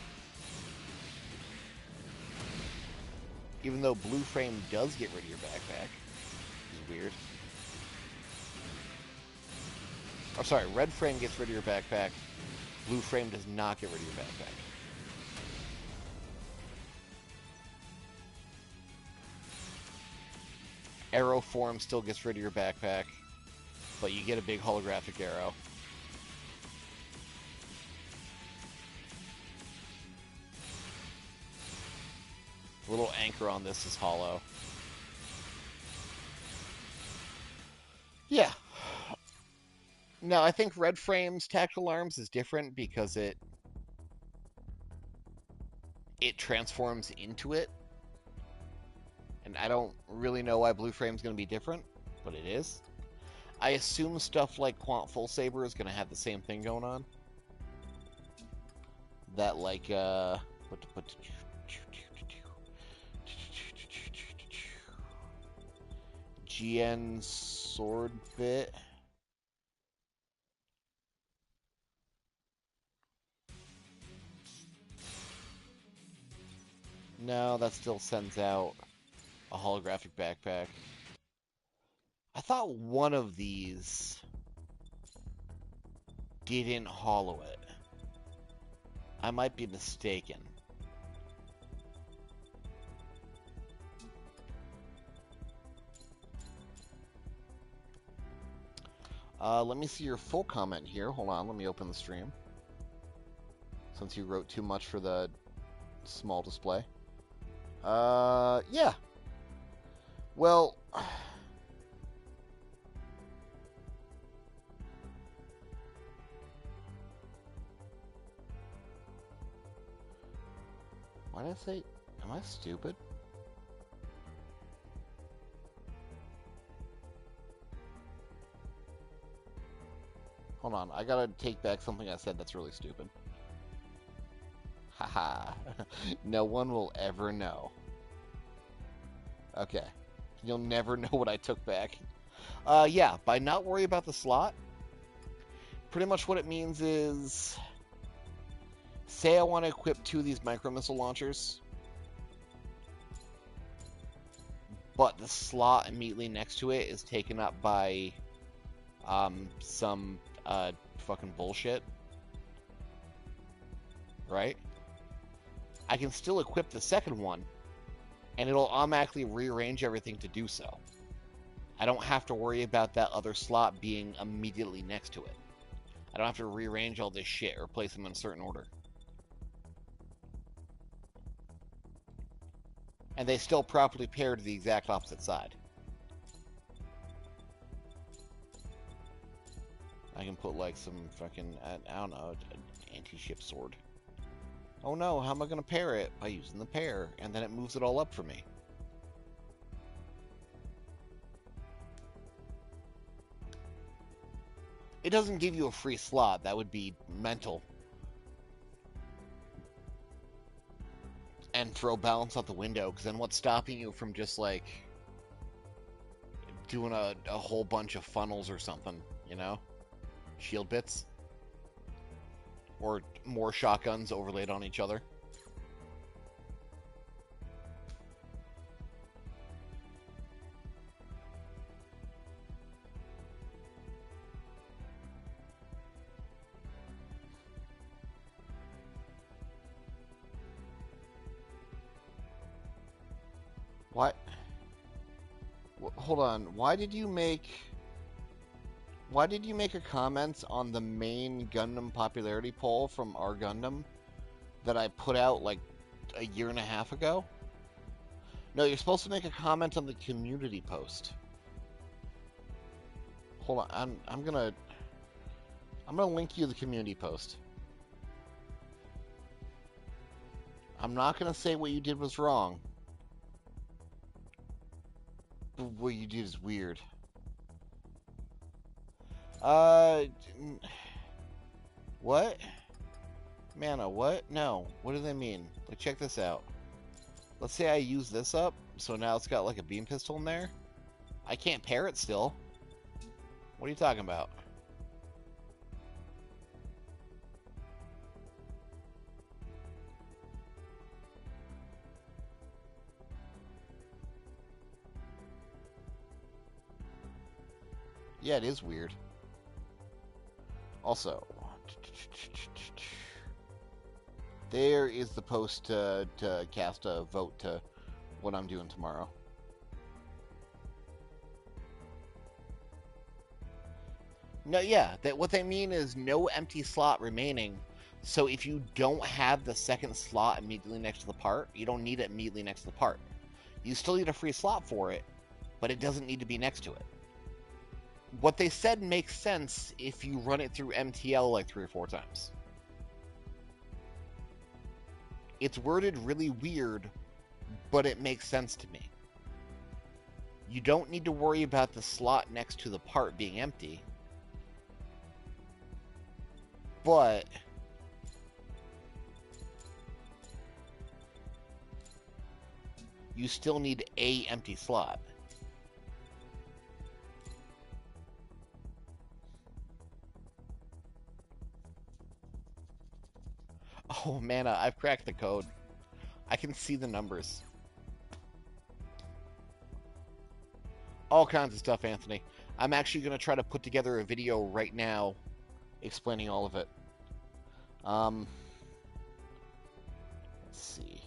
Even though blue frame does get rid of your backpack, which is weird. Oh, sorry, red frame gets rid of your backpack. Blue frame does not get rid of your backpack. Arrow form still gets rid of your backpack, but you get a big holographic arrow. The little anchor on this is hollow. Yeah. Now, I think red frame's tactical arms is different because it transforms into it. And I don't really know why blue frame's going to be different, but it is. I assume stuff like Quant Full Saber is going to have the same thing going on. That, like, GN sword bit. No, that still sends out a holographic backpack. I thought one of these didn't hollow it. I might be mistaken. Let me see your full comment here. Hold on, let me open the stream. Since you wrote too much for the small display. Yeah. Well, why did I say, am I stupid? Hold on, I gotta take back something I said that's really stupid. Haha. No one will ever know. Okay. You'll never know what I took back. Yeah, by not worry about the slot, pretty much what it means is, say I want to equip 2 of these micro missile launchers, but the slot immediately next to it is taken up by some fucking bullshit, right? I can still equip the second one, and it'll automatically rearrange everything to do so. I don't have to worry about that other slot being immediately next to it. I don't have to rearrange all this shit or place them in a certain order. And they still properly pair to the exact opposite side. I can put like some fucking, I don't know, an anti-ship sword. Oh no, how am I going to pair it? By using the pair, and then it moves it all up for me. It doesn't give you a free slot. That would be mental. And throw balance out the window, because then what's stopping you from just, like, doing a whole bunch of funnels or something, you know? Shield bits? Or more shotguns overlaid on each other? What? Hold on. Why did you make a comment on the main Gundam popularity poll from our Gundam that I put out like a year and a half ago? No, you're supposed to make a comment on the community post. Hold on. I'm gonna link you the community post. I'm not gonna say what you did was wrong. But what you did is weird. What? Mana, what? No. What do they mean? Like, check this out. Let's say I use this up, so now it's got like a beam pistol in there. I can't pair it still. What are you talking about? Yeah, it is weird. Also, there is the post to cast a vote to what I'm doing tomorrow. No, yeah, what they mean is no empty slot remaining. So if you don't have the second slot immediately next to the part, you don't need it immediately next to the part. You still need a free slot for it, but it doesn't need to be next to it. What they said makes sense if you run it through MTL like 3 or 4 times. It's worded really weird, but it makes sense to me. You don't need to worry about the slot next to the part being empty, but you still need a empty slot. Oh, Mana, I've cracked the code. I can see the numbers. All kinds of stuff, Anthony. I'm actually going to try to put together a video right now explaining all of it. Let's see.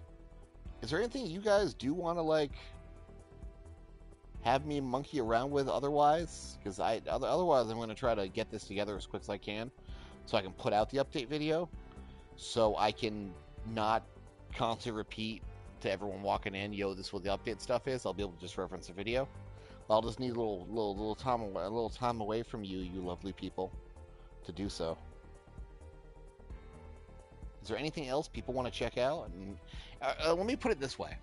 Is there anything you guys do want to, like, have me monkey around with otherwise? Because otherwise I'm going to try to get this together as quick as I can so I can put out the update video, so I can not constantly repeat to everyone walking in, yo, this is what the update stuff is. I'll be able to just reference the video. I'll just need a little time away from you, you lovely people, to do so. Is there anything else people want to check out? And let me put it this way.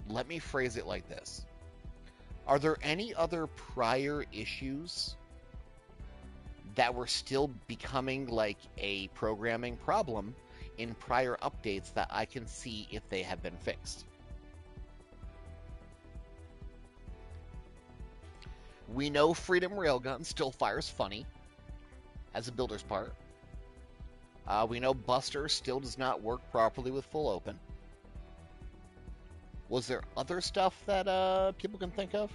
Let me phrase it like this. Are there any other prior issues that were still becoming like a programming problem in prior updates that I can see if they have been fixed? We know Freedom Railgun still fires funny as a builder's part. We know Buster still does not work properly with full open. Was there other stuff that people can think of?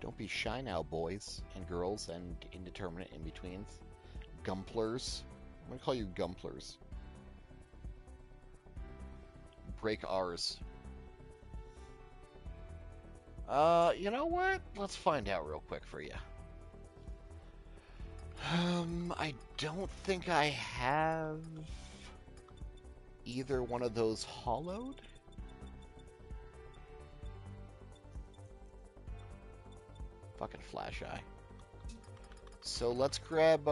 Don't be shy now, boys and girls and indeterminate in-betweens. Gumplers. I'm going to call you Gumplers. Break R's. You know what? Let's find out real quick for you. I don't think I have either one of those hollowed. Fucking flash eye. So let's grab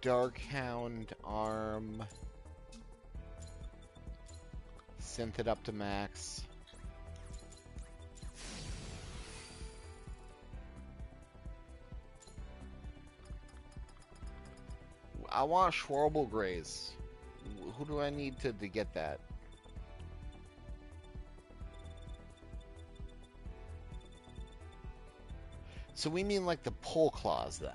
Darkhound arm. Synth it up to max. I want Schwarble Grays. Who do I need to get that? So we mean like the pull claws then.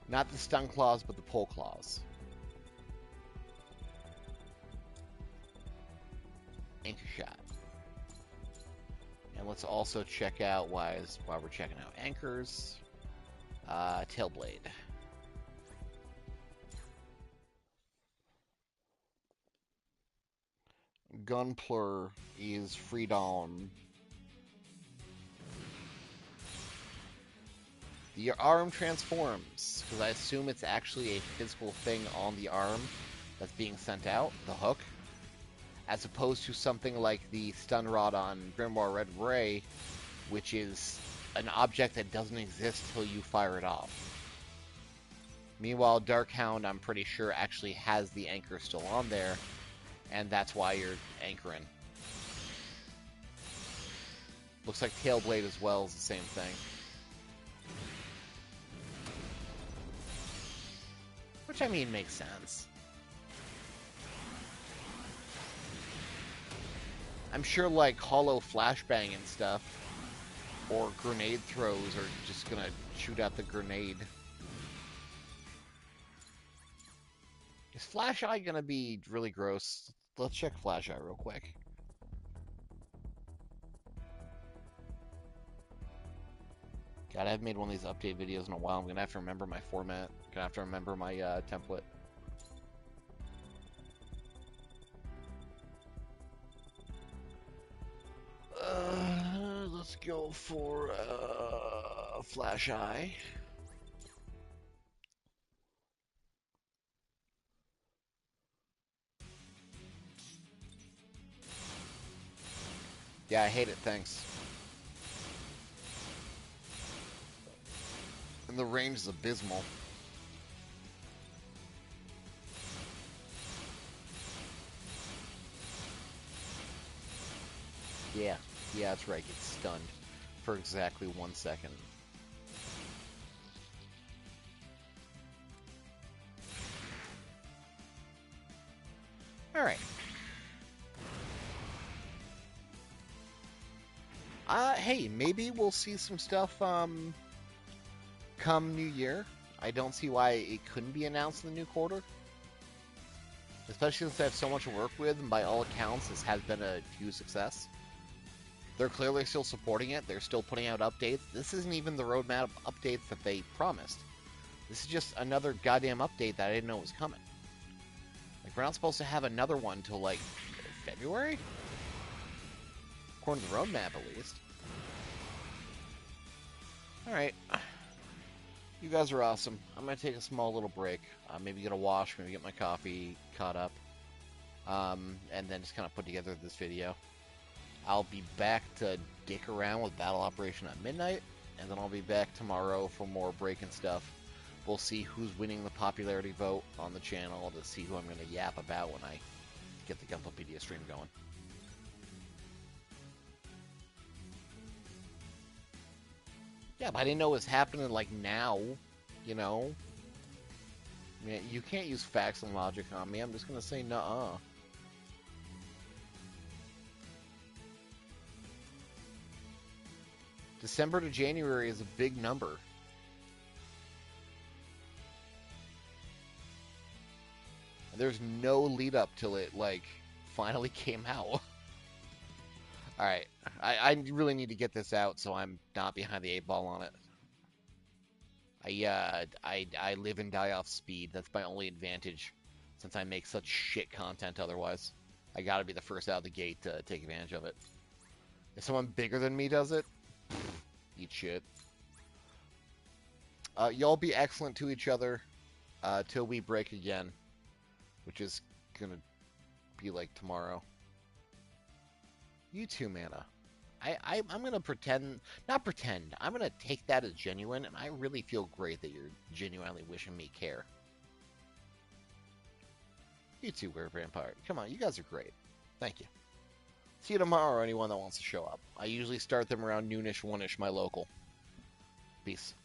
Not the stun claws, but the pull claws. Anchor shot. And let's also check out, while we're checking out anchors, Tailblade. Gunpler is Freedom. The arm transforms, because I assume it's actually a physical thing on the arm that's being sent out, the hook, as opposed to something like the stun rod on Grimoire Red Ray, which is an object that doesn't exist till you fire it off. Meanwhile, Darkhound, I'm pretty sure, actually has the anchor still on there, and that's why you're anchoring. Looks like Tailblade as well is the same thing. Which, I mean, makes sense. I'm sure, like, hollow flashbang and stuff, or grenade throws are just gonna shoot out the grenade. Is Flash Eye gonna be really gross? Let's check Flash Eye real quick. God, I haven't made one of these update videos in a while. I'm gonna have to remember my format. I'm gonna have to remember my template. Let's go for Flash Eye. Yeah, I hate it, thanks. And the range is abysmal. Yeah, that's right, get stunned for exactly 1 second. Alright. Hey, maybe we'll see some stuff, come New Year. I don't see why it couldn't be announced in the new quarter. Especially since I have so much to work with, and by all accounts, this has been a huge success. They're clearly still supporting it. They're still putting out updates. This isn't even the roadmap updates that they promised. This is just another goddamn update that I didn't know was coming. Like, we're not supposed to have another one till, like, February? According to the roadmap, at least. Alright. You guys are awesome. I'm going to take a small little break. Maybe get a wash, maybe get my coffee caught up. And then just kind of put together this video. I'll be back to dick around with Battle Operation at midnight. And then I'll be back tomorrow for more breaking stuff. We'll see who's winning the popularity vote on the channel to see who I'm going to yap about when I get the Gunplepedia stream going. Yeah, but I didn't know it was happening, like, now, you know? I mean, you can't use facts and logic on me. I'm just gonna say nuh-uh. December to January is a big number. And there's no lead up till it, like, finally came out. Alright, I really need to get this out so I'm not behind the 8 ball on it. I live and die off speed. That's my only advantage, since I make such shit content otherwise. I gotta be the first out of the gate to take advantage of it. If someone bigger than me does it, eat shit. Y'all be excellent to each other till we break again, which is gonna be like tomorrow. You too, Mana. I'm gonna pretend, not pretend, I'm gonna take that as genuine, and I really feel great that you're genuinely wishing me care. You too, Weird Vampire. Come on, you guys are great. Thank you. See you tomorrow, anyone that wants to show up. I usually start them around noonish, one-ish, my local. Peace.